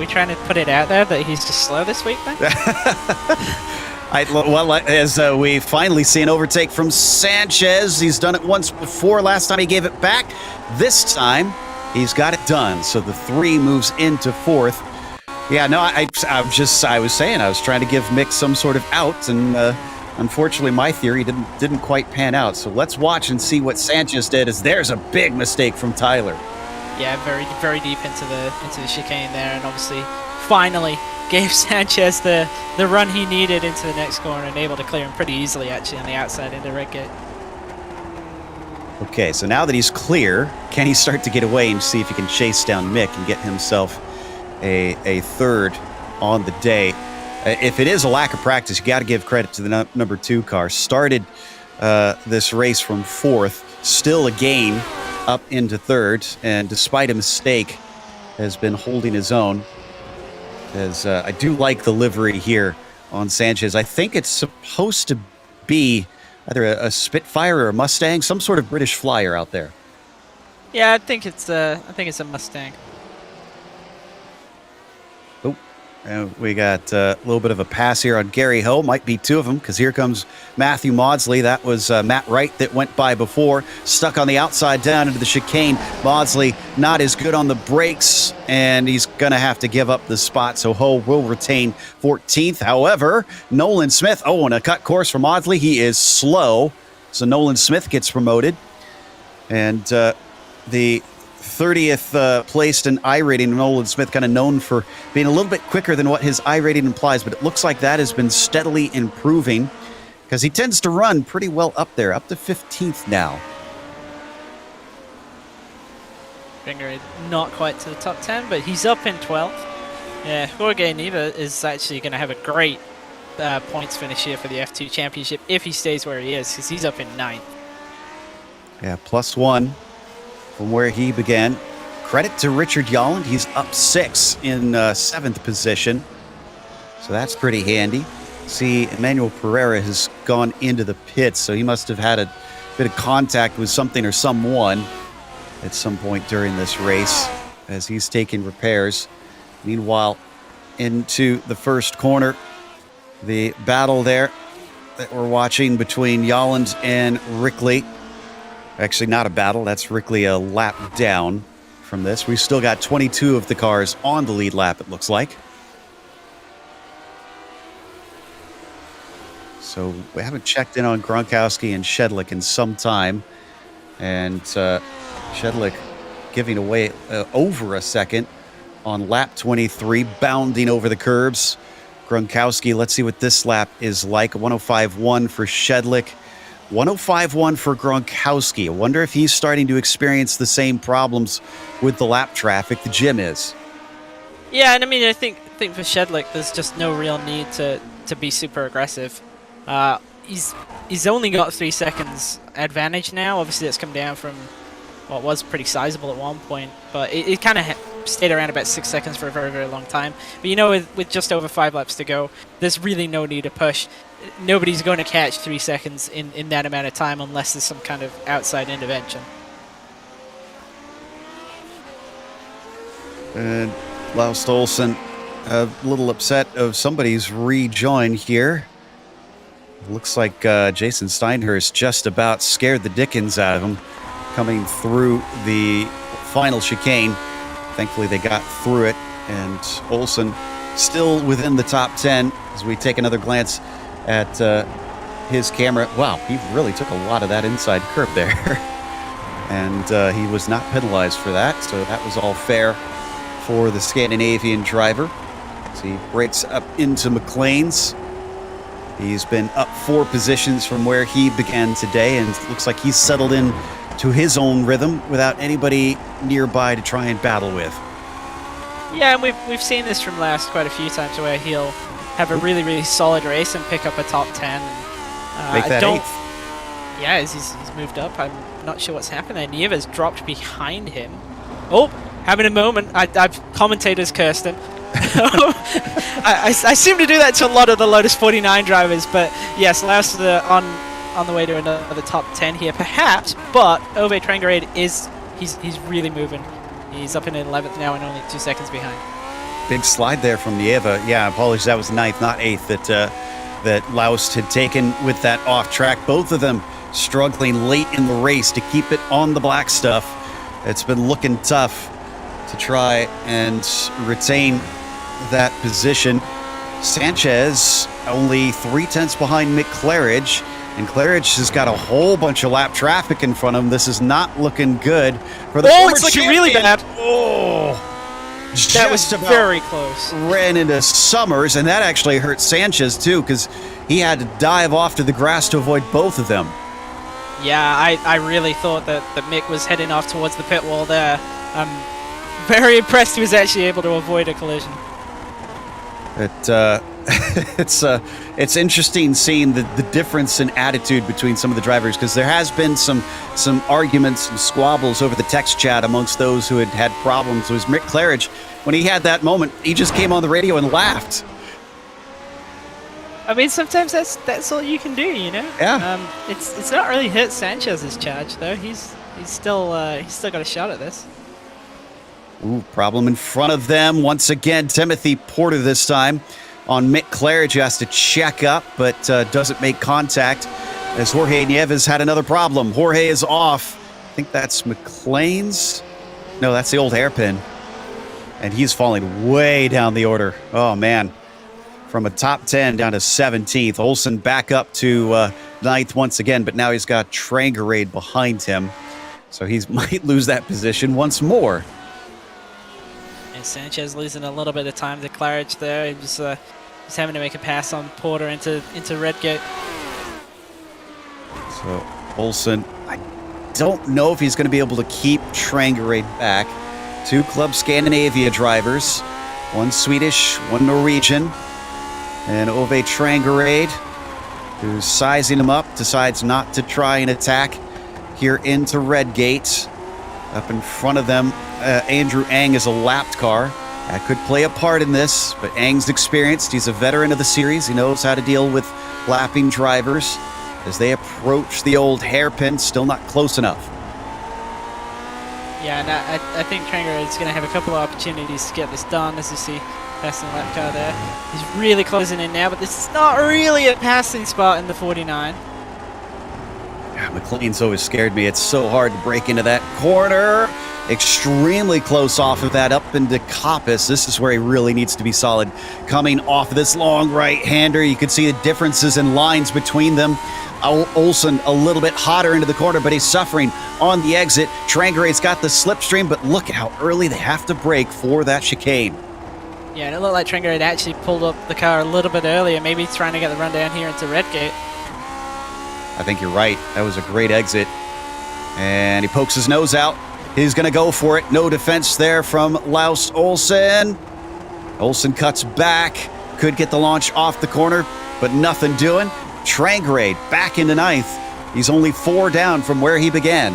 trying to put it out there that he's just slow this week, then? As we finally see an overtake from Sanchez. He's done it once before. Last time he gave it back. This time, he's got it done. So the 3 moves into 4th. Yeah, no, I was saying I was trying to give Mick some sort of out, and unfortunately my theory didn't quite pan out. So let's watch and see what Sanchez did, as there's a big mistake from Tyler. Yeah, very, very deep into the chicane there, and obviously finally gave Sanchez the run he needed into the next corner, and able to clear him pretty easily actually on the outside into red gate. Okay, so now that he's clear, can he start to get away and see if he can chase down Mick and get himself a third on the day? If it is a lack of practice, you got to give credit to the number 2 car. Started this race from 4th, still a gain up into 3rd, and despite a mistake, has been holding his own. As I do like the livery here on Sanchez. I think it's supposed to be either a Spitfire or a Mustang, some sort of British flyer out there. Yeah, I think it's a Mustang. We got a little bit of a pass here on Gary Ho. Might be 2 of them, because here comes Matthew Maudsley. That was Matt Wright that went by before. Stuck on the outside down into the chicane. Maudsley not as good on the brakes, and he's going to have to give up the spot. So Ho will retain 14th. However, Nolan Smith, and a cut course for Maudsley. He is slow, so Nolan Smith gets promoted. And the 30th placed in iRating, Nolan Smith, kind of known for being a little bit quicker than what his iRating implies, but it looks like that has been steadily improving, because he tends to run pretty well up there, up to 15th now. Finger not quite to the top 10, but he's up in 12th. Yeah, Jorge Neva is actually going to have a great points finish here for the F2 Championship if he stays where he is, because he's up in 9th. Yeah, +1 from where he began. credit to Richard Yolland. He's up 6 in 7th position. So that's pretty handy. See, Emmanuel Pereira has gone into the pits, so he must have had a bit of contact with something or someone at some point during this race as he's taking repairs. Meanwhile, into the first corner, the battle there that we're watching between Yolland and Rickley. Actually, not a battle. That's Rickley a lap down from this. We've still got 22 of the cars on the lead lap, it looks like. So we haven't checked in on Gronkowski and Shedlick in some time. And Shedlick giving away over a second on lap 23, bounding over the curbs. Gronkowski, let's see what this lap is like. 105.1 for Shedlick, 105.1 for Gronkowski. I wonder if he's starting to experience the same problems with the lap traffic the Jim is. Yeah, and I mean, I think for Shedlick, there's just no real need to be super aggressive. He's only got 3 seconds advantage now. Obviously, that's come down from what was pretty sizable at one point, but it kind of stayed around about 6 seconds for a very, very long time. But you know, with just over 5 laps to go, there's really no need to push. Nobody's going to catch 3 seconds in that amount of time unless there's some kind of outside intervention. And Laust Olsen, a little upset of somebody's rejoin here. Looks like Jason Steinhurst just about scared the dickens out of him coming through the final chicane. Thankfully, they got through it, and Olsen still within the top 10 as we take another glance at his camera. Wow, he really took a lot of that inside curb there. And he was not penalized for that, so that was all fair for the Scandinavian driver. So he breaks up into McLean's. He's been up 4 positions from where he began today, and it looks like he's settled in to his own rhythm without anybody nearby to try and battle with. Yeah, and we've seen this from Laust quite a few times where he'll have a really, really solid race and pick up a top 10. Make that 8th. Yeah, he's moved up. I'm not sure what's happened there. Nieves dropped behind him. Oh, having a moment. I've commentators cursed him. I seem to do that to a lot of the Lotus 49 drivers, but yes, Laust on the way to another top 10 here, perhaps. But Ove Trangarade he's really moving. He's up in 11th now and only 2 seconds behind. Big slide there from Nieva. Yeah, apologies, that was 9th, not 8th that Laust had taken with that off track. Both of them struggling late in the race to keep it on the black stuff. It's been looking tough to try and retain that position. Sanchez only 3/10 behind Mick Claridge, and Claridge has got a whole bunch of lap traffic in front of him. This is not looking good for the former it's looking champion. really bad. Oh, that was very close. Ran into Summers, and that actually hurt Sanchez too, because he had to dive off to the grass to avoid both of them. Yeah, I really thought that Mick was heading off towards the pit wall there. I'm very impressed he was actually able to avoid a collision. It's interesting seeing the difference in attitude between some of the drivers, because there has been some arguments and squabbles over the text chat amongst those who had problems. It was Mick Claridge. When he had that moment, he just came on the radio and laughed. I mean, sometimes that's all you can do, you know. Yeah. It's not really hurt Sanchez's charge though. He's still got a shot at this. Ooh, problem in front of them. Once again, Timothy Porter this time on Mick Claridge, who has to check up, but doesn't make contact as Jorge Nieves had another problem. Jorge is off. I think that's McLean's. No, that's the old hairpin. And he's falling way down the order. Oh, man. From a top 10 down to 17th. Olsen back up to 9th once again, but now he's got Trangarade behind him. So he might lose that position once more. And Sanchez losing a little bit of time to Claridge there. He was having to make a pass on Porter into Redgate. So Olsen, I don't know if he's going to be able to keep Trangarade back. 2 Club Scandinavia drivers, 1 Swedish, 1 Norwegian. And Ove Trangarade, who's sizing him up, decides not to try and attack here into Redgate. Up in front of them, Andrew Ang is a lapped car. That could play a part in this, but Ang's experienced. He's a veteran of the series. He knows how to deal with lapping drivers. As they approach the old hairpin, still not close enough. Yeah, and I think Trangar is going to have a couple of opportunities to get this done, as you see passing the lap car there. He's really closing in now, but this is not really a passing spot in the 49. Yeah, McLean's always scared me. It's so hard to break into that corner. Extremely close off of that up into Coppice. This is where he really needs to be solid. Coming off of this long right-hander, you can see the differences in lines between them. Olsen a little bit hotter into the corner, but he's suffering on the exit. Trangare's got the slipstream, but look at how early they have to brake for that chicane. Yeah, and it looked like Trengare had actually pulled up the car a little bit earlier, maybe trying to get the run down here into Redgate. I think you're right. That was a great exit. And he pokes his nose out. He's going to go for it. No defense there from Laus Olsen. Olsen cuts back. Could get the launch off the corner, but nothing doing. Trangare back into ninth. He's only 4 down from where he began.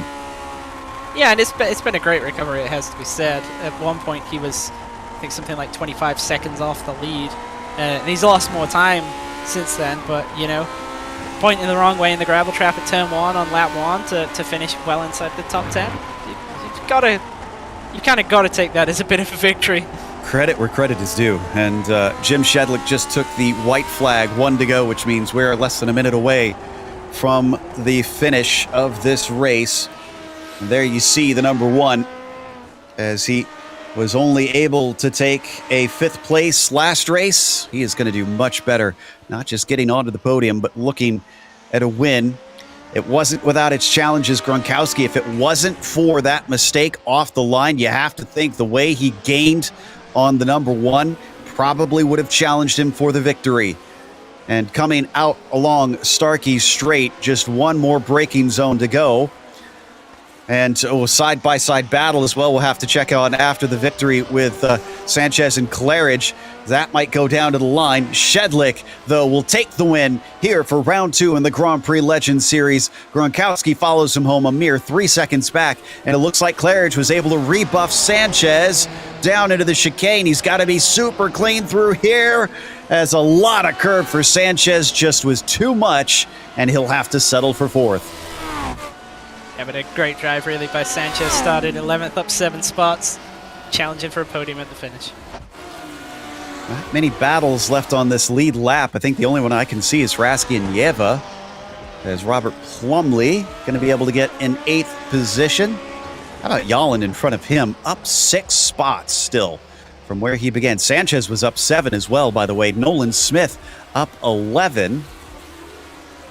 Yeah, and it's been a great recovery, it has to be said. At one point, he was, I think, something like 25 seconds off the lead. And he's lost more time since then, but, you know, pointing the wrong way in the gravel trap at turn 1 on lap 1 to finish well inside the top 10. You kind of got to take that as a bit of a victory. Credit where credit is due. And Jim Shedlick just took the white flag, 1 to go, which means we're less than a minute away from the finish of this race. And there you see the number 1 as he was only able to take a 5th place last race. He is going to do much better, not just getting onto the podium, but looking at a win. It wasn't without its challenges, Gronkowski. If it wasn't for that mistake off the line, you have to think the way he gained on the number 1 probably would have challenged him for the victory. And coming out along Starkey Straight, just 1 more braking zone to go. And side-by-side battle as well. We'll have to check out after the victory with Sanchez and Claridge. That might go down to the line. Shedlick, though, will take the win here for round 2 in the Grand Prix Legends Series. Gronkowski follows him home a mere 3 seconds back, and it looks like Claridge was able to rebuff Sanchez down into the chicane. He's got to be super clean through here, as a lot of curve for Sanchez just was too much, and he'll have to settle for 4th. Yeah, but a great drive really by Sanchez. Started 11th, up 7 spots, challenging for a podium at the finish. Not many battles left on this lead lap. I think the only one I can see is Rasky and Yeva. As Robert Plumley going to be able to get in 8th position. How about Yalin in front of him? Up 6 spots still from where he began. Sanchez was up 7 as well, by the way. Nolan Smith up 11.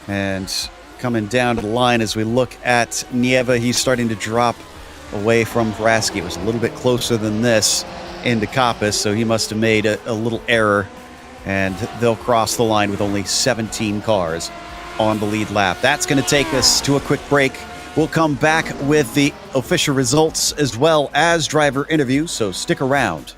And coming down to the line as we look at Nieva, he's starting to drop away from Rasky. It was a little bit closer than this into Coppice, so he must have made a little error, and they'll cross the line with only 17 cars on the lead lap. That's going to take us to a quick break. We'll come back with the official results as well as driver interviews, so stick around.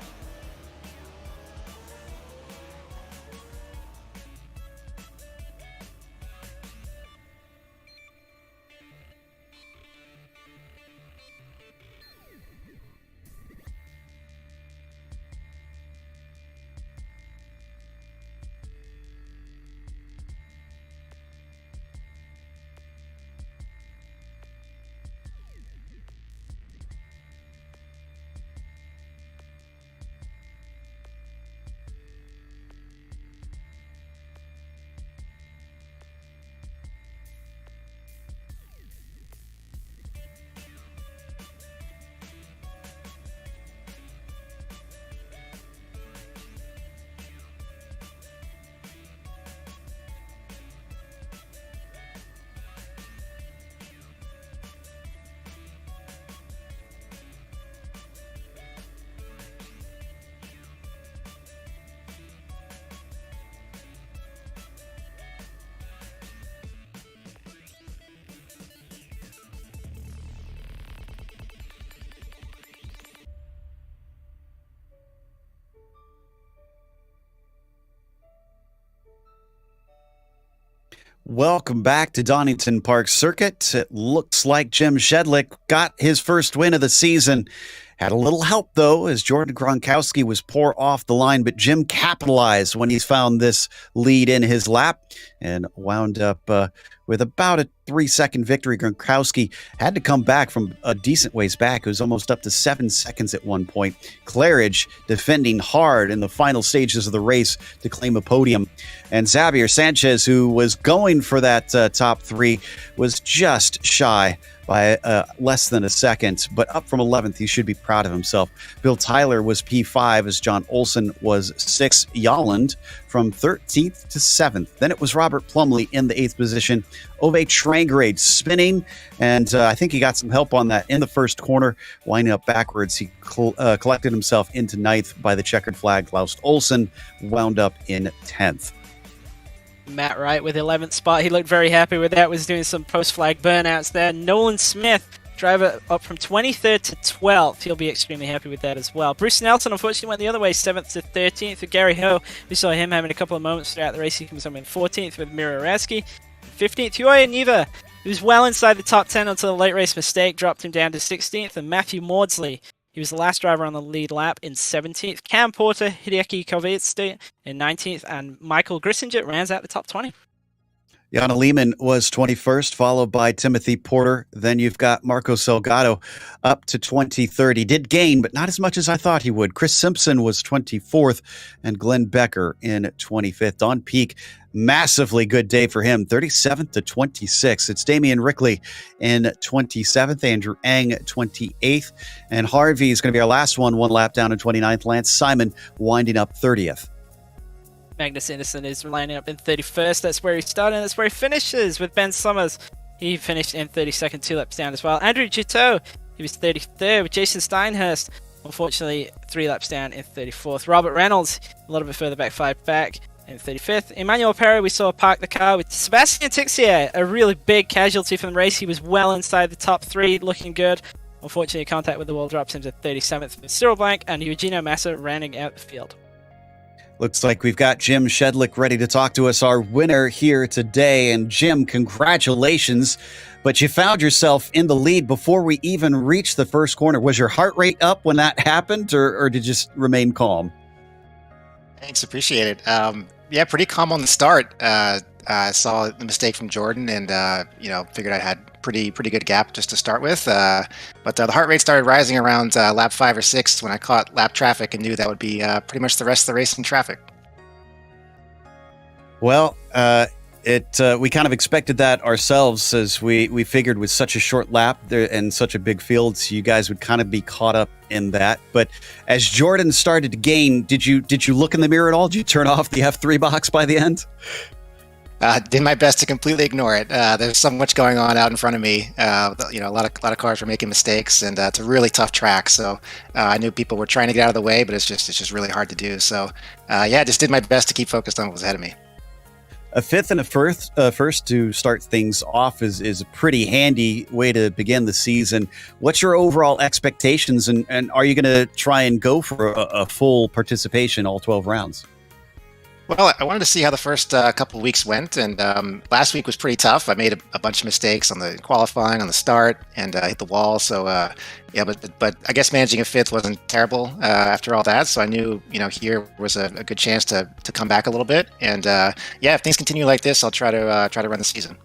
Welcome back to Donington Park Circuit. It looks like Jim Shedlick got his first win of the season. Had a little help, though, as Jordan Gronkowski was poor off the line, but Jim capitalized when he found this lead in his lap and wound up with about a 3-second victory. Gronkowski had to come back from a decent ways back. It was almost up to 7 seconds at one point. Claridge defending hard in the final stages of the race to claim a podium. And Xavier Sanchez, who was going for that top three, was just shy by less than a second, but up from 11th. He should be proud of himself. Bill Tyler was P5 as John Olson was 6th. Yolland from 13th to 7th. Then it was Robert Plumley in the 8th position. Ove Trangrade spinning, and I think he got some help on that in the first corner, winding up backwards. He collected himself into 9th by the checkered flag. Klaus Olson wound up in 10th. Matt Wright with 11th spot. He looked very happy with that. Was doing some post-flag burnouts there. Nolan Smith, driver up from 23rd to 12th. He'll be extremely happy with that as well. Bruce Nelson unfortunately went the other way, 7th to 13th. With Gary Ho, we saw him having a couple of moments throughout the race. He comes home in 14th with Mira Rasky. 15th, Huoya Niva, who was well inside the top 10 until a late race mistake, dropped him down to 16th. And Matthew Maudsley, he was the last driver on the lead lap in 17th. Cam Porter, Hideaki Kovitz in 19th, and Michael Grissinger rounds out the top 20. Jana Lehman was 21st, followed by Timothy Porter. Then you've got Marco Salgado up to 23rd. He did gain, but not as much as I thought he would. Chris Simpson was 24th, and Glenn Becker in 25th. Don Peak, massively good day for him, 37th to 26th. It's Damian Rickley in 27th, Andrew Ang 28th, and Harvey is going to be our last one lap down in 29th. Lance Simon winding up 30th. Magnus Anderson is lining up in 31st. That's where he started, and that's where he finishes with Ben Summers. He finished in 32nd, 2 laps down as well. Andrew Giteau, he was 33rd with Jason Steinhurst. Unfortunately, 3 laps down in 34th. Robert Reynolds, a little bit further back, 5 back in 35th. Emmanuel Perry, we saw park the car with Sebastian Tixier, a really big casualty from the race. He was well inside the top 3, looking good. Unfortunately, contact with the wall drops him to 37th with Cyril Blank and Eugenio Massa rounding out the field. Looks like we've got Jim Shedlick ready to talk to us, our winner here today. And Jim, congratulations. But you found yourself in the lead before we even reached the first corner. Was your heart rate up when that happened, or did you just remain calm? Thanks, appreciate it. Yeah, pretty calm on the start. I saw the mistake from Jordan, and figured I had pretty good gap just to start with. But the heart rate started rising around lap 5 or 6 when I caught lap traffic and knew that would be pretty much the rest of the race in traffic. Well, we kind of expected that ourselves, as we figured with such a short lap there and such a big field, so you guys would kind of be caught up in that. But as Jordan started to gain, did you look in the mirror at all? Did you turn off the F3 box by the end? Did my best to completely ignore it. There's so much going on out in front of me. A lot of cars were making mistakes, and it's a really tough track. So I knew people were trying to get out of the way, but it's just really hard to do. So I just did my best to keep focused on what was ahead of me. A 5th and a first to start things off is a pretty handy way to begin the season. What's your overall expectations, and are you going to try and go for a full participation all 12 rounds? Well, I wanted to see how the first couple of weeks went, and last week was pretty tough. I made a bunch of mistakes on the qualifying, on the start, and hit the wall. So, but I guess managing a 5th wasn't terrible after all that. So I knew, here was a good chance to come back a little bit. And if things continue like this, I'll try to run the season.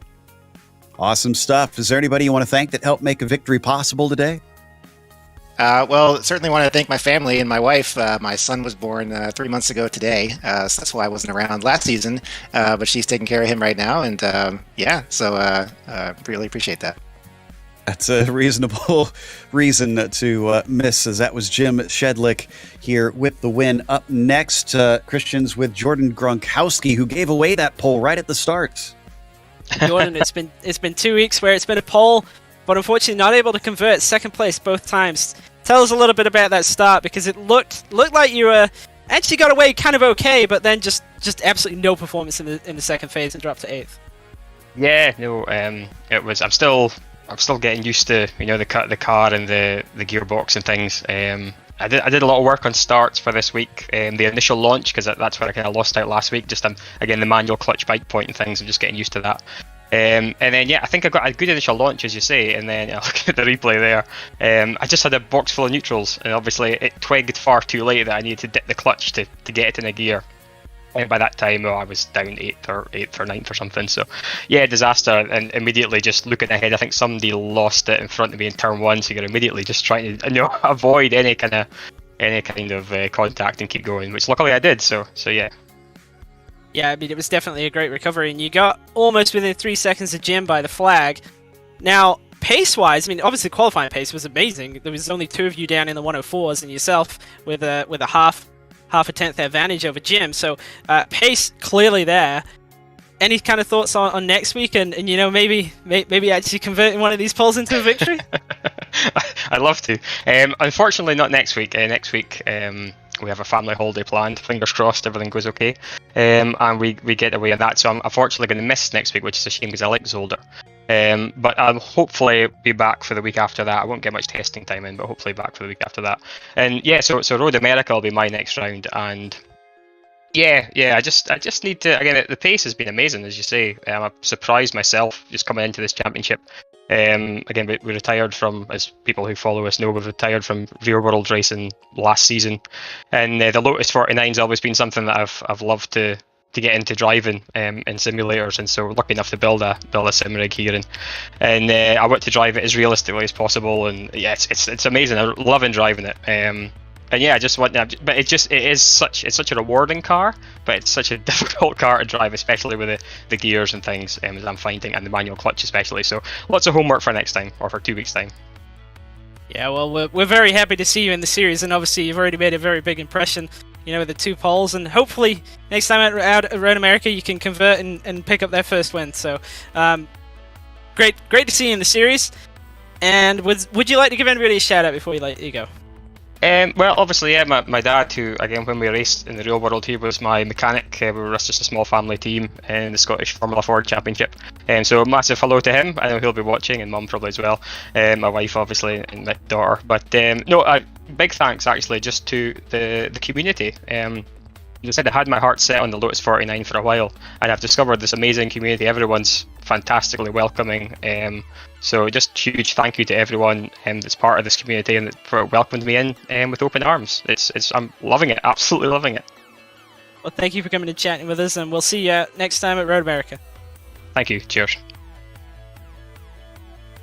Awesome stuff. Is there anybody you want to thank that helped make a victory possible today? Well, certainly want to thank my family and my wife. My son was born 3 months ago today, so that's why I wasn't around last season, but she's taking care of him right now, and really appreciate that. That's a reasonable reason to miss, as that was Jim Shedlick here with the win. Up next, Christians with Jordan Gronkowski, who gave away that pole right at the start. Jordan, it's been 2 weeks where it's been a pole, but unfortunately not able to convert. Second place both times. Tell us a little bit about that start, because it looked like you actually got away kind of okay, but then just absolutely no performance in the second phase and dropped to 8th. Yeah, no, it was. I'm still getting used to the car and the gearbox and things. I did a lot of work on starts for this week. The initial launch, because that's where I kind of lost out last week. Just again, the manual clutch bike point and things, and just getting used to that. And then I think I got a good initial launch, as you say, and then look at the replay there. I just had a box full of neutrals, and obviously it twigged far too late that I needed to dip the clutch to get it in a gear. And by that time, I was down 8th or 9th or something. So, yeah, disaster. And immediately just looking ahead, I think somebody lost it in front of me in turn 1. So you're immediately just trying to avoid any kind of contact and keep going, which luckily I did. So yeah. Yeah, I mean, it was definitely a great recovery, and you got almost within 3 seconds of Jim by the flag. Now, pace-wise, I mean, obviously qualifying pace was amazing. There was only 2 of you down in the 104s, and yourself with a half a tenth advantage over Jim. So pace clearly there. Any kind of thoughts on next week, and maybe actually converting one of these poles into a victory? I'd love to. Unfortunately, not next week. Next week. We have a family holiday planned. Fingers crossed, everything goes okay, and we get away on that. So I'm unfortunately going to miss next week, which is a shame because I like Zolder. But I'll hopefully be back for the week after that. I won't get much testing time in, but hopefully back for the week after that. And yeah, so Road America will be my next round, and yeah, I just need to. Again, the pace has been amazing, as you say. I'm surprised myself just coming into this championship. Again, we retired from, as people who follow us know, we've retired from real world racing last season, and the Lotus 49's always been something that I've loved to get into driving in simulators, and so we're lucky enough to build a sim rig here, and I want to drive it as realistically as possible, and yeah, it's amazing. I'm loving driving it. And yeah, I just want that, but it's such a rewarding car, but it's such a difficult car to drive, especially with the gears and things, as I'm finding, and the manual clutch especially. So lots of homework for next time, or for 2 weeks time. Yeah, well, we're very happy to see you in the series, and obviously you've already made a very big impression, with the 2 poles, and hopefully next time out at Road America you can convert and pick up their first win. So great to see you in the series. And would you like to give anybody a shout out before we let you go? Well, obviously, yeah, my dad, who, again, when we raced in the real world, he was my mechanic. We were just a small family team in the Scottish Formula Ford Championship. So massive hello to him. I know he'll be watching, and Mum probably as well. My wife, obviously, and my daughter. But big thanks, actually, just to the community. As I said, I had my heart set on the Lotus 49 for a while, and I've discovered this amazing community. Everyone's fantastically welcoming. So just huge thank you to everyone that's part of this community and for welcoming me in with open arms. I'm loving it, absolutely loving it. Well, thank you for coming and chatting with us, and we'll see you next time at Road America. Thank you. Cheers.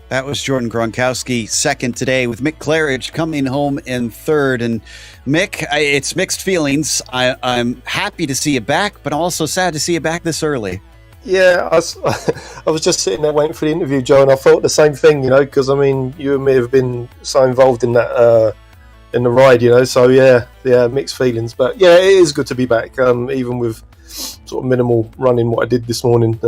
That was Jordan Gronkowski, second today, with Mick Claridge coming home in third. And Mick, it's mixed feelings. I'm happy to see you back, but also sad to see you back this early. Yeah, I was just sitting there waiting for the interview, Joe, and I thought the same thing, because I mean, you and me have been so involved in that in the ride, So yeah, mixed feelings, but yeah, it is good to be back, even with sort of minimal running what I did this morning.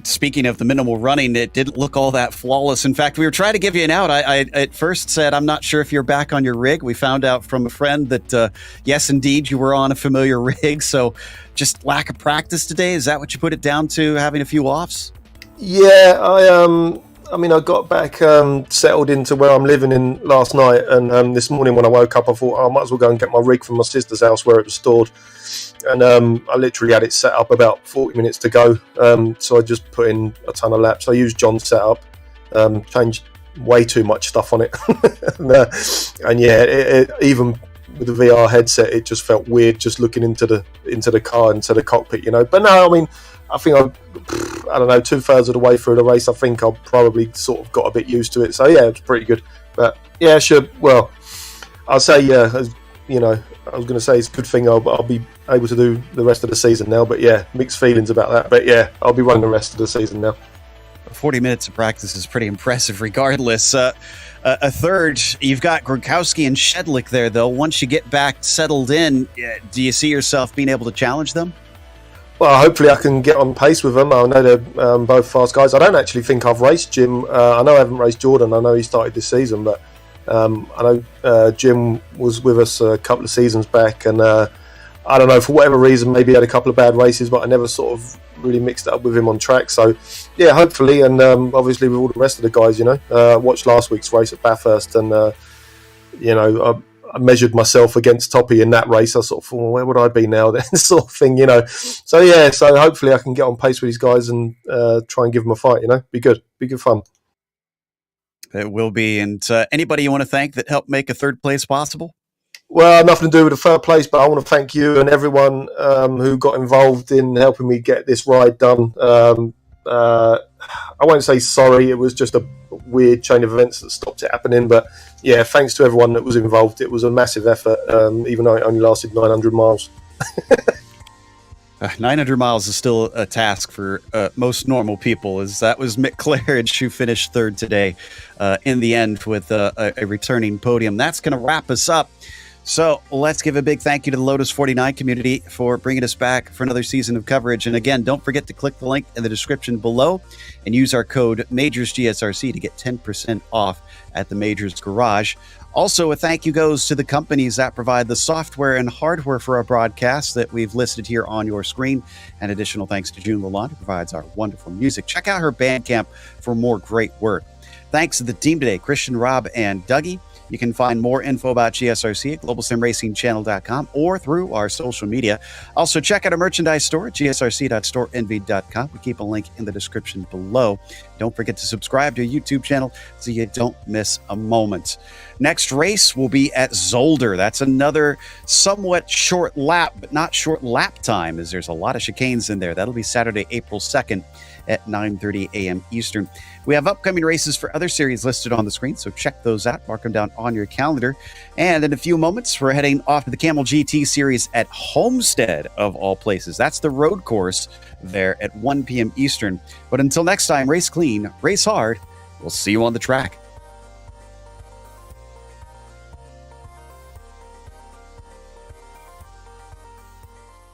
Speaking of the minimal running, it didn't look all that flawless. In fact, we were trying to give you an out. I at first said, I'm not sure if you're back on your rig. We found out from a friend that, yes, indeed, you were on a familiar rig. So just lack of practice today. Is that what you put it down to, having a few offs? Yeah, I got back settled into where I'm living in last night. And this morning when I woke up, I thought, I might as well go and get my rig from my sister's house where it was stored. And I literally had it set up about 40 minutes to go, so I just put in a ton of laps. I used John's setup, changed way too much stuff on it, and yeah, even with the VR headset, it just felt weird just looking into the car, into the cockpit, But no, I mean, I think I don't know, 2/3 of the way through the race, I think I've probably sort of got a bit used to it. So yeah, it's pretty good. But yeah, sure. Well, I'll say I was going to say it's a good thing I'll be able to do the rest of the season now, but yeah, mixed feelings about that. But yeah, I'll be running the rest of the season now. 40 minutes of practice is pretty impressive regardless. A third, you've got Gronkowski and Shedlick there, though. Once you get back settled in, do you see yourself being able to challenge them? Well, hopefully I can get on pace with them. I know they're both fast guys. I don't actually think I've raced Jim. I know I haven't raced Jordan. I know he started this season, but I know Jim was with us a couple of seasons back, and I don't know, for whatever reason, maybe he had a couple of bad races, but I never sort of really mixed it up with him on track. So, yeah, hopefully, and obviously with all the rest of the guys, you know, watched last week's race at Bathurst, and you know, I measured myself against Toppy in that race. I sort of thought, well, where would I be now then, sort of thing, you know. So yeah, so hopefully I can get on pace with these guys and try and give them a fight. You know, be good fun. It will be. And anybody you want to thank that helped make a third place possible? Well, nothing to do with the third place, but I want to thank you and everyone who got involved in helping me get this ride done. I won't say sorry, it was just a weird chain of events that stopped it happening. But yeah, thanks to everyone that was involved. It was a massive effort, even though it only lasted 900 miles. 900 miles is still a task for most normal people. As that was Mick Claridge who finished third today in the end with a returning podium. That's going to wrap us up. So let's give a big thank you to the Lotus 49 community for bringing us back for another season of coverage. And again, don't forget to click the link in the description below and use our code MajorsGSRC to get 10% off at the Majors Garage. Also, a thank you goes to the companies that provide the software and hardware for our broadcast that we've listed here on your screen. And additional thanks to June Lalonde, who provides our wonderful music. Check out her Bandcamp for more great work. Thanks to the team today, Christian, Rob, and Dougie. You can find more info about GSRC at globalsimracingchannel.com or through our social media. Also, check out our merchandise store at gsrc.storeenvy.com. We keep a link in the description below. Don't forget to subscribe to our YouTube channel so you don't miss a moment. Next race will be at Zolder. That's another somewhat short lap, but not short lap time, as there's a lot of chicanes in there. That'll be Saturday, April 2nd at 9:30 a.m. Eastern. We have upcoming races for other series listed on the screen, so check those out. Mark them down on your calendar. And in a few moments, we're heading off to the Camel GT Series at Homestead, of all places. That's the road course there at 1 p.m. Eastern. But until next time, race clean, race hard. We'll see you on the track.